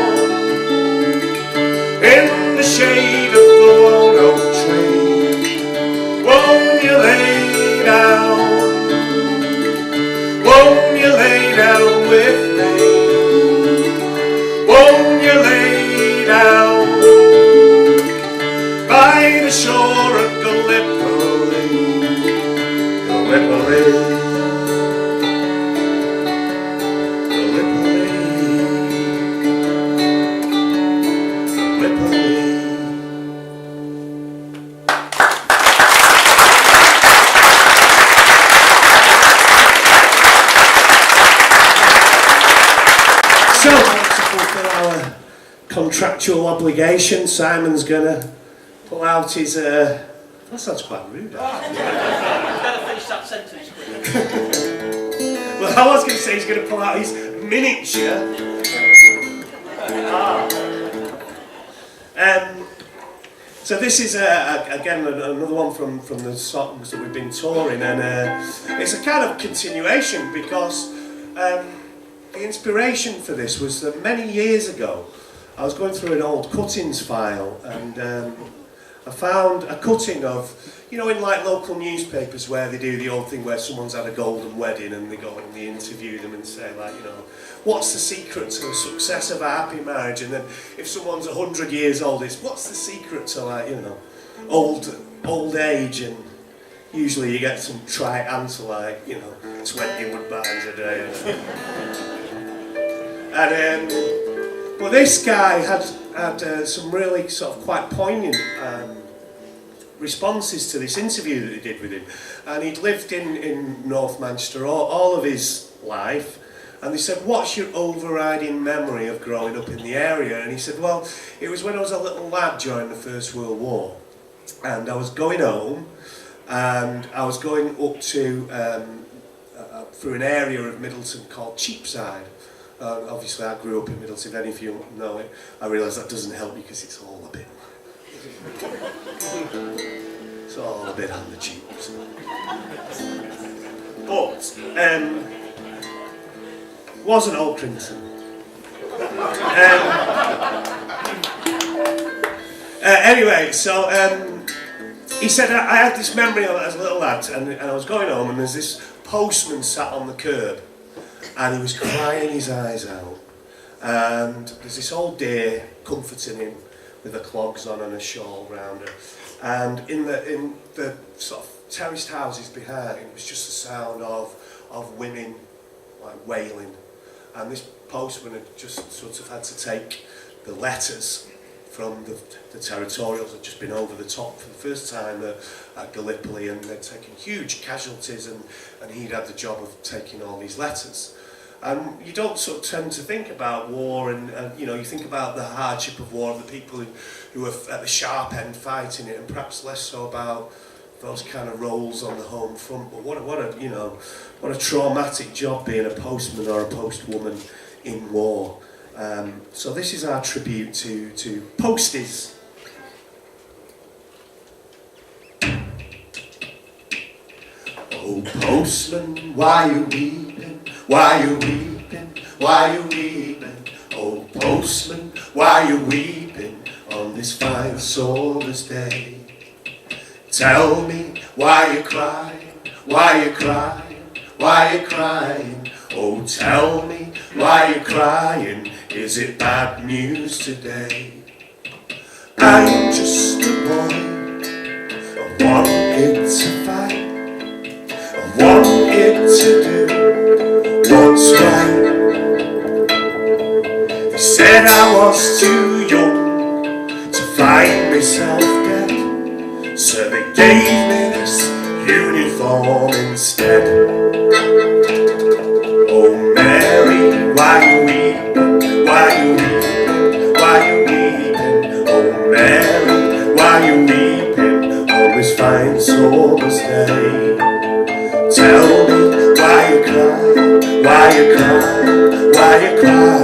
in the shade of the lone oak tree? Won't you lay down? Won't you lay down with me? Won't you lay down by the shore of Gallipoli? Gallipoli, Gallipoli, Gallipoli. So, to fulfill our contractual obligation, Simon's gonna pull out his. That sounds quite rude. Better finish that sentence quickly. Well, I was going to say he's going to pull out his miniature. So this is again another one from the songs that we've been touring, and it's a kind of continuation because the inspiration for this was that many years ago I was going through an old cuttings file, and I found a cutting of, you know, in like local newspapers where they do the old thing where someone's had a golden wedding and they go and they interview them and say, like, you know, what's the secret to the success of a happy marriage? And then if someone's 100 years old, it's what's the secret to, like, you know, old age? And usually you get some trite answer like, you know, 20 woodbines a day. And but this guy had some really sort of quite poignant responses to this interview that he did with him. And he'd lived in North Manchester all of his life. And they said, what's your overriding memory of growing up in the area? And he said, well, it was when I was a little lad during the First World War. And I was going home, and I was going up to, through an area of Middleton called Cheapside. Obviously, I grew up in Middleton. If any of you know it, I realise that doesn't help you because it's all a bit. It's all a bit on the cheap. But wasn't Old Crimson. Anyway, so he said I had this memory of it as a little lad, and I was going home, and there's this postman sat on the curb. And he was crying his eyes out, and there's this old dear comforting him with her clogs on and a shawl round her, and in the sort of terraced houses behind it was just the sound of women like wailing, and this postman had just sort of had to take the letters from the territorials had just been over the top for the first time at Gallipoli, and they'd taken huge casualties, and he'd had the job of taking all these letters. And you don't sort of tend to think about war, and you know, you think about the hardship of war, the people who are at the sharp end fighting it, and perhaps less so about those kind of roles on the home front. But what a traumatic job being a postman or a postwoman in war. So this is our tribute to posties. Oh, postman, why you weeping? Why you weeping? Why you weeping? Oh, postman, why you weeping on this fine solar's day? Tell me why you crying? Why you crying? Why you crying? Oh, tell me why you crying? Is it bad news today? I'm just a boy wanted to fight, I wanted to do what's right. They said I was too young to find myself dead, so they gave me this uniform instead. Oh Mary, why you weeping? Why you weeping? Why you weeping? Oh Mary, why you weeping on this fine summer's day? Tell me why you cry, why you cry, why you cry.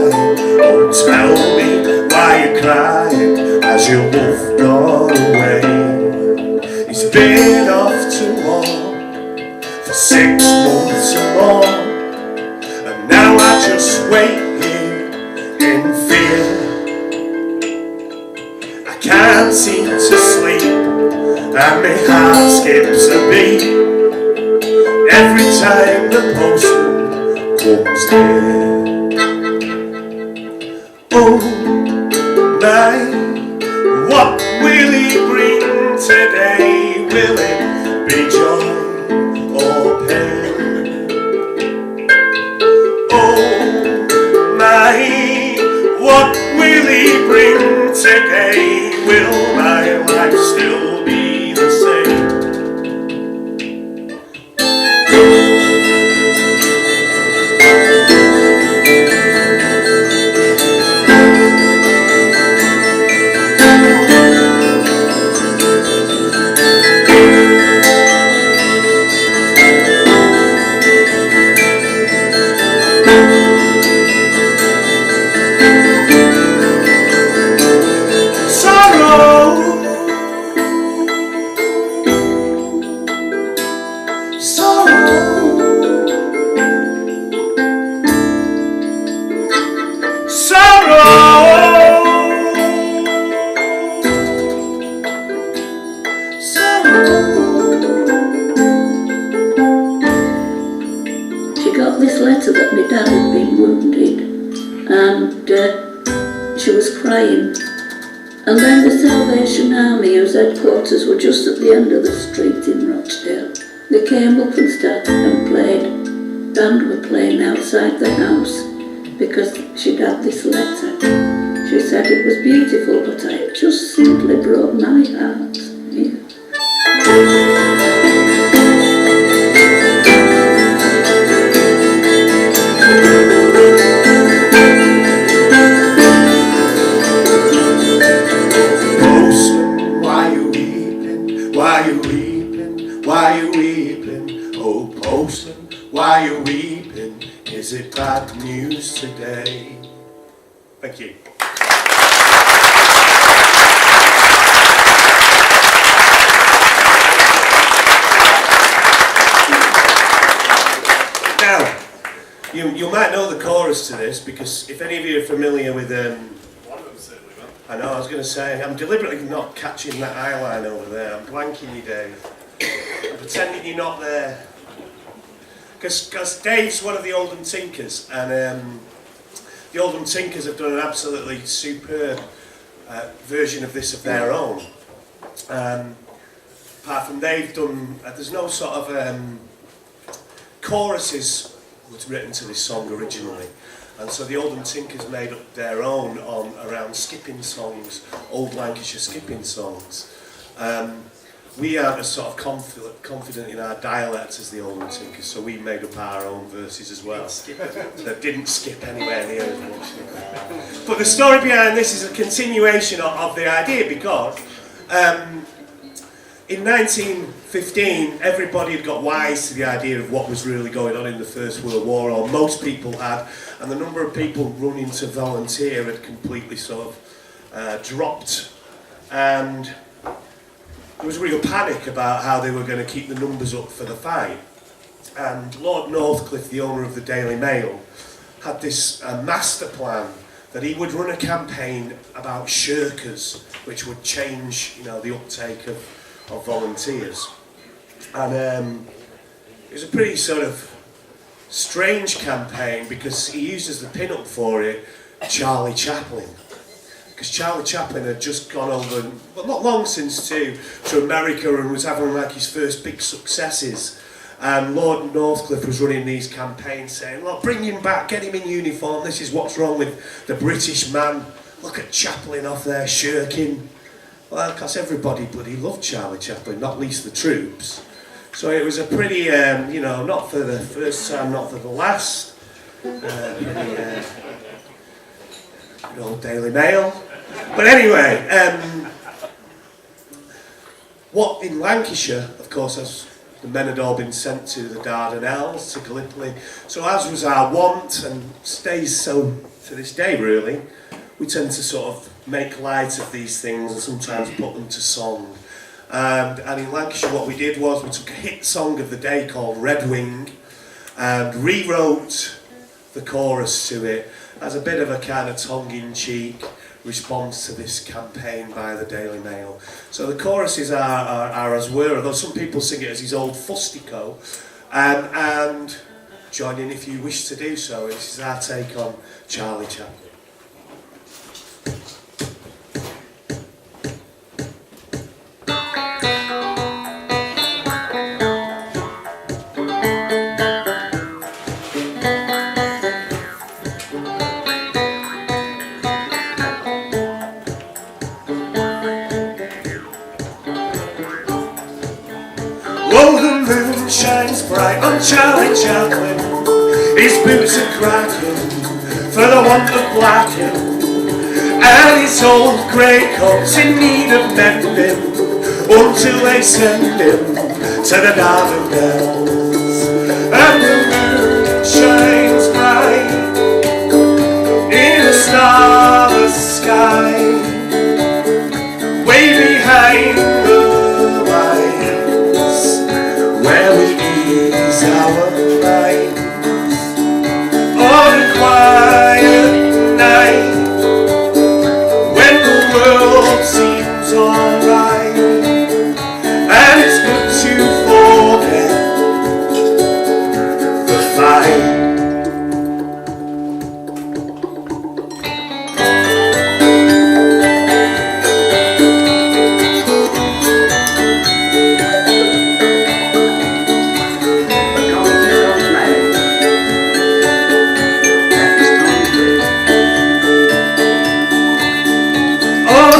Oh tell me why you crying as your wolf gone away. He's been off to war for 6 months or more, and now I just wait here in fear. I can't seem to sleep, and my heart skips a beat every time the postman comes near. Oh my, what will he bring today? Will it be joy or pain? Oh my, what will he bring today? Will my life still be the same? She got this letter that my dad had been wounded, and she was crying. And then the Salvation Army, whose headquarters were just at the end of the street in Rochdale, they came up and started and played. Band were playing outside the house because she'd had this letter. She said it was beautiful, but it just simply broke my heart. Yeah. Why you weeping? Why you weeping? Oh postman, why you weeping? Is it bad news today? Thank you. Now, you might know the chorus to this, because if any of you are familiar with One of them certainly will. I know, I was going to say, I'm deliberately not catching that eye line over there. I'm blanking you, Dave. I'm pretending you're not there. Because Dave's one of the Oldham Tinkers, and the Oldham Tinkers have done an absolutely superb version of this of their own. Apart from they've done, there's no sort of choruses was written to this song originally. And so the Oldham Tinkers made up their own around skipping songs, old Lancashire skipping songs. We aren't as sort of confident in our dialect as the Oldham Tinkers, so we made up our own verses as well. That didn't skip anywhere near as much. But the story behind this is a continuation of the idea, because in 1915, everybody had got wise to the idea of what was really going on in the First World War, or most people had, and the number of people running to volunteer had completely sort of dropped, and there was a real panic about how they were going to keep the numbers up for the fight. And Lord Northcliffe, the owner of the Daily Mail, had this master plan that he would run a campaign about shirkers, which would change, the uptake of volunteers. And it was a pretty sort of strange campaign, because he used as the pin-up for it Charlie Chaplin. because Charlie Chaplin had just gone over, well, not long since to America, and was having like his first big successes. And Lord Northcliffe was running these campaigns saying, look, bring him back, get him in uniform, this is what's wrong with the British man. Look at Chaplin off there shirking. Well, because everybody bloody loved Charlie Chaplin, not least the troops. So it was a pretty, you know, not for the first time, not for the last, pretty, good old Daily Mail. But anyway, what in Lancashire, of course, as the men had all been sent to the Dardanelles, to Gallipoli. So as was our wont, and stays so to this day really, we tend to sort of make light of these things and sometimes put them to song. And in Lancashire what we did was we took a hit song of the day called Red Wing and rewrote the chorus to it as a bit of a kind of tongue-in-cheek response to this campaign by the Daily Mail. So the choruses are as were, although some people sing it as his old fustico. And join in if you wish to do so. This is our take on Charlie Chaplin. Shines bright on Charlie Chaplin. His boots are cracking for the want of blacking, and his old grey coat's in need of mending until they send him to the Dardanelles. And the moon shines bright in a starless sky, way behind the where we ease our minds on a quiet night when the world seems alright, and it's good to forget the fight.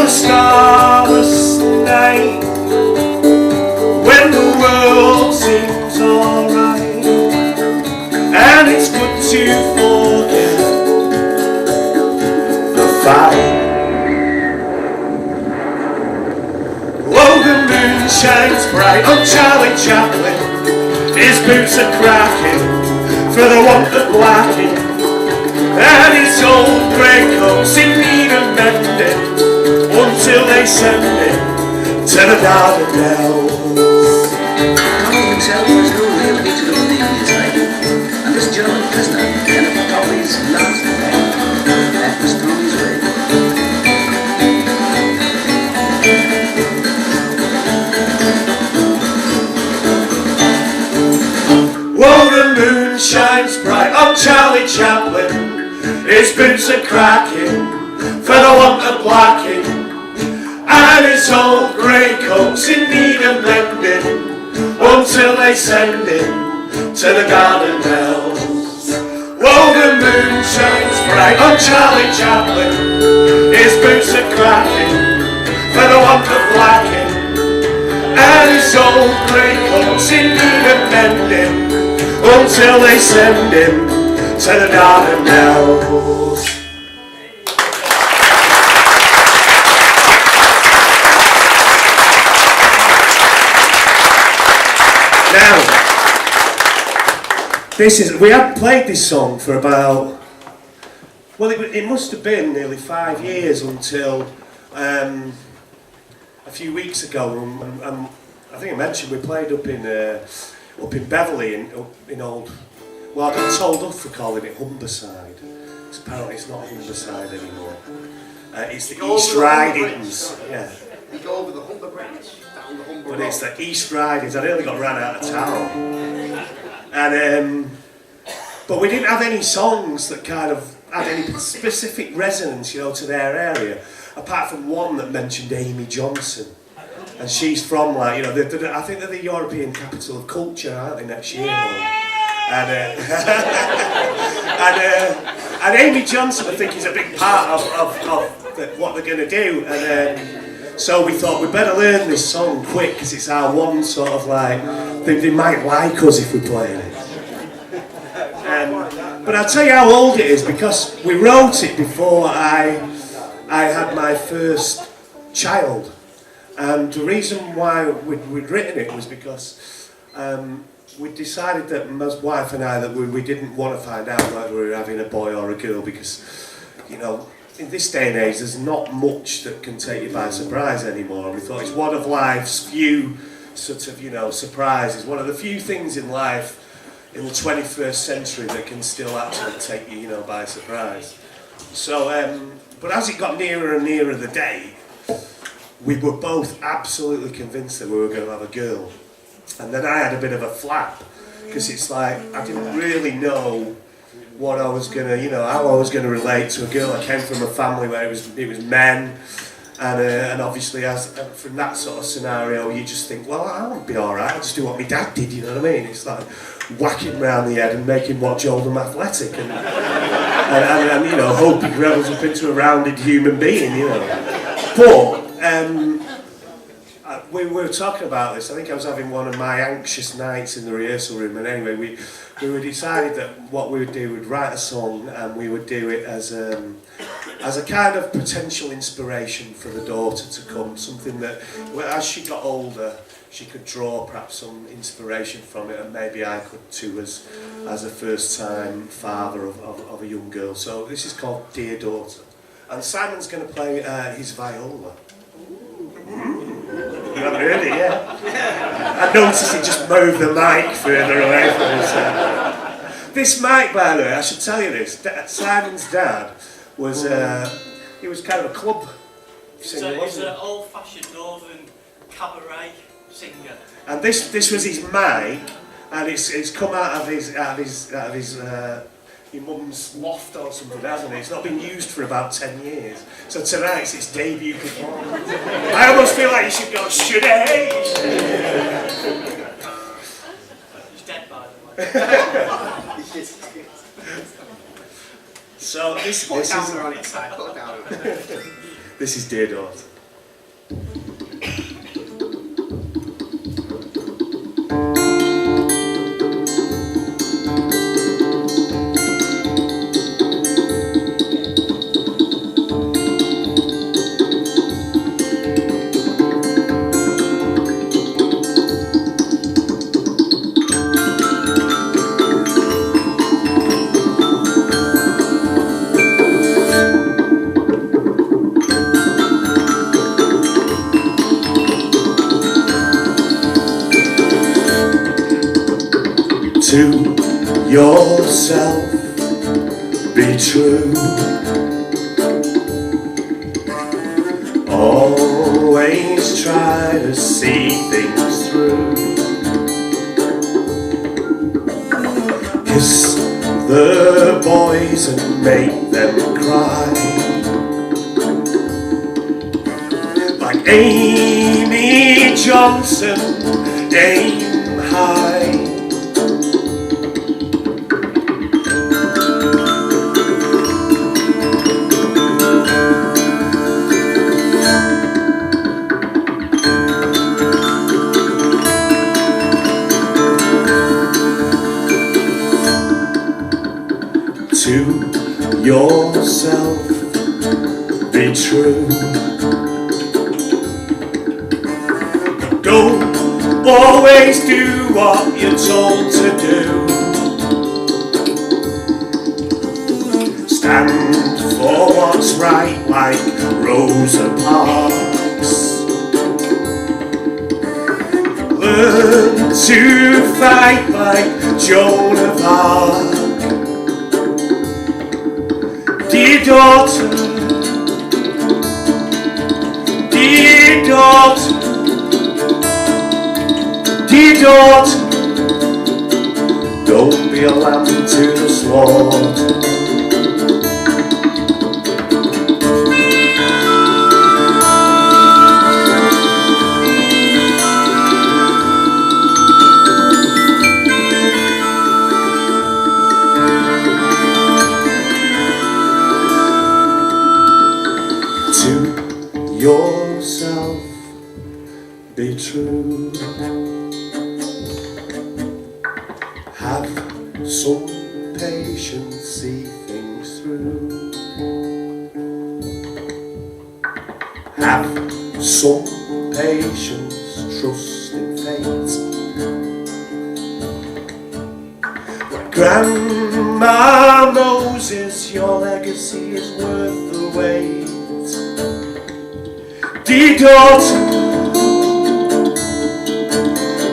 Starless night when the world seems alright, and it's good to forget the fight. Oh, the moon shines bright on Charlie Chaplin. His boots are cracking for the want of blacking, and his old grey coat's in need of mending until they send him to the Dardanelles. Tommy himself was no real need to go deep inside, and this German prisoner, Kenneth Tommy's last man, that was Tommy's way. Whoa, the moon shines bright on Charlie Chaplin. His boots are cracking for the want of blacking, and his old grey coat's in need of mending until they send him to the Dardanelles. Whoa, the moon shines bright on Charlie Chaplin. His boots are cracking for the want of blacking, and his old grey coat's in need of mending until they send him to the Dardanelles. Now, we had played this song for about, well, it must have been nearly 5 years until a few weeks ago, and I think I mentioned we played up in Beverley, in old, well, I got told off for calling it Humberside. Apparently it's not Humberside anymore. It's the East Ridings. Yeah. You go over the Humber Bridge, down the Humber But Road. it's the East Ridings. I nearly got ran out of town. And but we didn't have any songs that kind of had any specific resonance, you know, to their area. apart from one that mentioned Amy Johnson. And she's from, like, you know, I think they're the European capital of culture, aren't they, next year? And, and Amy Johnson, I think, is a big part of what they're going to do. And so we thought we'd better learn this song quick, because it's our one sort of, like, they might like us if we play it. But I'll tell you how old it is, because we wrote it before I had my first child. And the reason why we'd written it was because we decided that my wife and I that we didn't want to find out whether we were having a boy or a girl, because, you know, in this day and age there's not much that can take you by surprise anymore. And we thought it's one of life's few sort of, you know, surprises, one of the few things in life in the 21st century that can still actually take you, you know, by surprise. So, but as it got nearer and nearer the day, we were both absolutely convinced that we were going to have a girl. And then I had a bit of a flap, because it's like, I didn't really know what I was going to, you know, how I was going to relate to a girl. I came from a family where it was men, and obviously from that sort of scenario, you just think, well, I'll be alright, I'll just do what my dad did, you know what I mean? It's like whacking round the head and making watch Oldham Athletic, and you know, hope he grows up into a rounded human being, you know. But we were talking about this. I think I was having one of my anxious nights in the rehearsal room, and anyway, we decided that what we would do, we'd write a song, and we would do it as a kind of potential inspiration for the daughter to come, something that, well, as she got older, she could draw perhaps some inspiration from it, and maybe I could too, as a first-time father of a young girl. So this is called Dear Daughter, and Simon's going to play his viola. You haven't heard it yet? I noticed he just moved the mic further away from us. This mic, by the way, I should tell you this. Simon's dad was he was kind of a club singer, He's an old-fashioned northern cabaret singer. And this was his mic, and it's come out of his your mum's loft or something, hasn't it? It's not been used for about 10 years. So tonight's its debut performance. I almost feel like you should go, should I? He's dead, by the way. So this Put is it down on its side, put it down. this is Dear Daughter. To yourself, be true. Always try to see things through. Kiss the boys and make them cry, like Amy Johnson, aim high. To yourself, be true. Don't always do what you're told to do. Stand for what's right, like Rosa Parks. Learn to fight like Joan of Arc. Dear daughter, dear daughter, dear daughter, don't be a lamb to the slaughter. yourself, be true. Have some patience, see things through. Have some patience, trust in fate. Grandma Moses, your legacy is worth the wait. Dear daughter,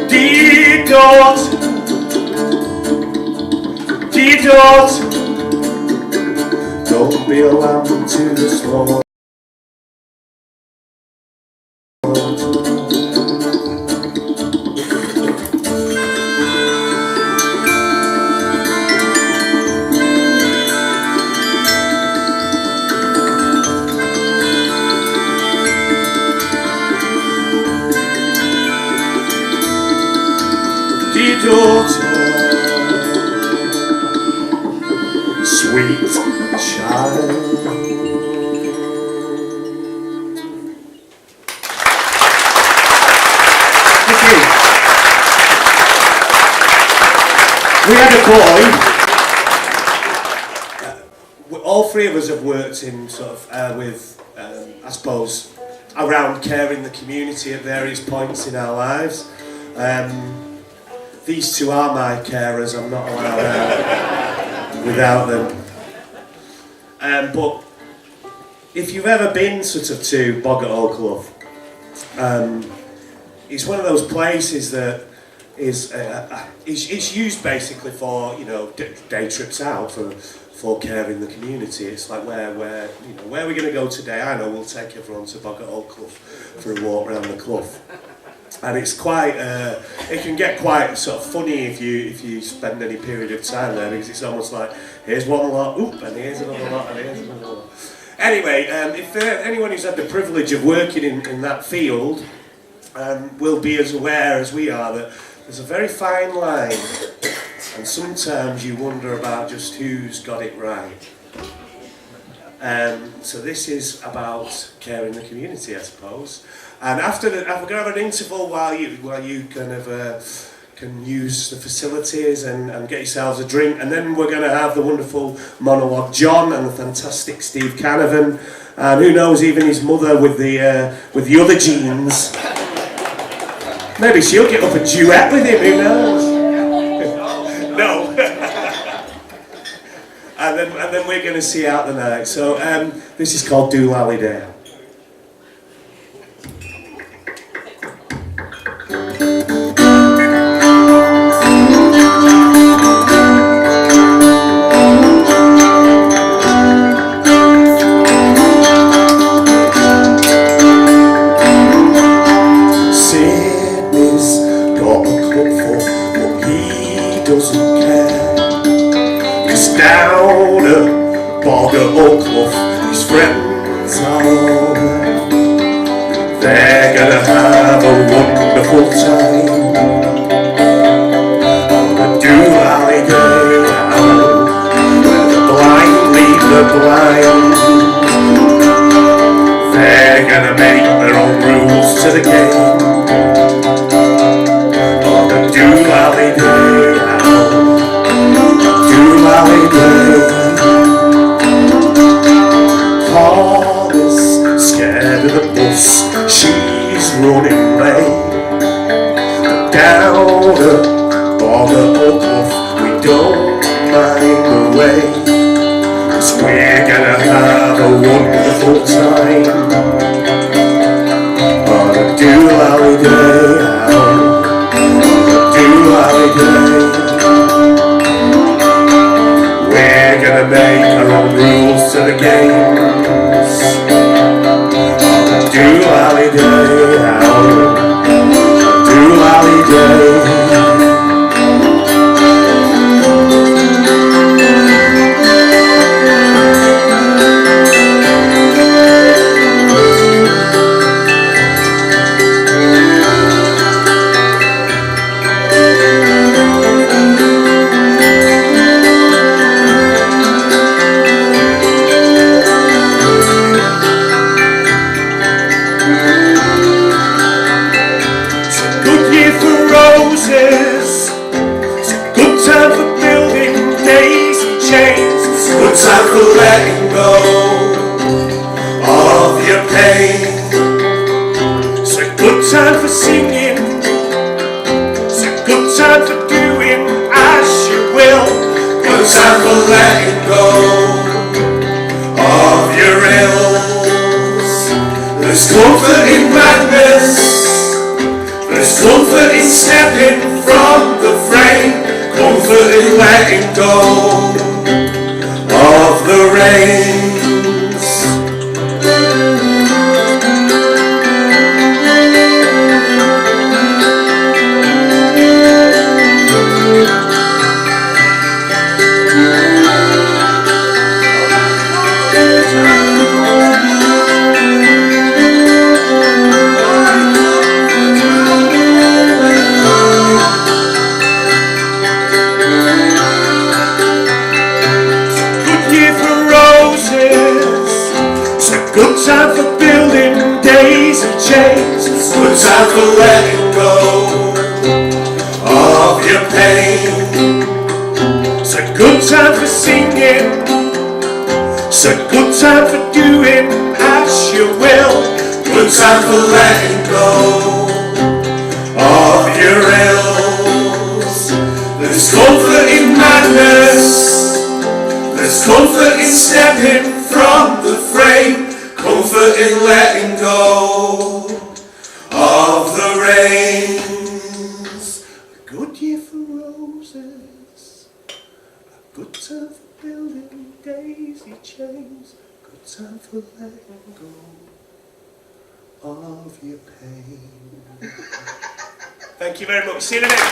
dear daughter, dear daughter, don't be a lamb to the slaughter. Dear daughter, sweet child. We had a boy. All three of us have worked in sort of with, I suppose, around caring the community at various points in our lives. These two are my carers. I'm not allowed out without them. But if you've ever been sort of to Boggart Old Clough, it's one of those places that is it's used basically for, you know, day trips out for caring the community. It's like where we're going to go today. I know we'll take everyone to Boggart Old Clough for a walk around the clough. And it's quite, it can get quite sort of funny if you spend any period of time there, because it's almost like, here's one lot, oop, and here's another lot, and here's another lot. Anyway, if anyone who's had the privilege of working in that field will be as aware as we are that there's a very fine line, and sometimes you wonder about just who's got it right. So this is about caring the community, I suppose. And after we're going to have an interval while you kind of can use the facilities and get yourselves a drink, and then we're going to have the wonderful Monologue John and the fantastic Steve Canavan, and who knows, even his mother with the other genes. Maybe she'll get up a duet with him. Who knows? No. and then we're going to see out the night. So this is called Doolally Dale. Down at Boggart Old Clough, his friends are all there. They're gonna have a wonderful time on the Doolally Day, where the blind lead the blind. They're gonna make their own rules to the game on the Doolally Day. Holly's scared of the bus, she's running late. But down at Boggart Old Clough, we don't mind the way, 'cause we're gonna have a wonderful time on a Doolally Day, on a Doolally Day. We're gonna make our own rules to the games on a Doolally Day, on a Doolally Day. time for singing, it's a good time for doing as you will. Good time for letting go of your ills. There's comfort in madness, there's comfort in stepping from the frame, comfort in letting go of the reins. Good time for building daisy chains. Good time for letting go of your pain. It's a good time for singing. It's a good time for doing as you will. Good time for letting go of your ills. There's comfort in madness, there's comfort in stepping from the frame, comfort in letting go of the reins. A good year for roses, a good time for building daisy chains, good time for letting go of your pain. Thank you very much. See you in a minute.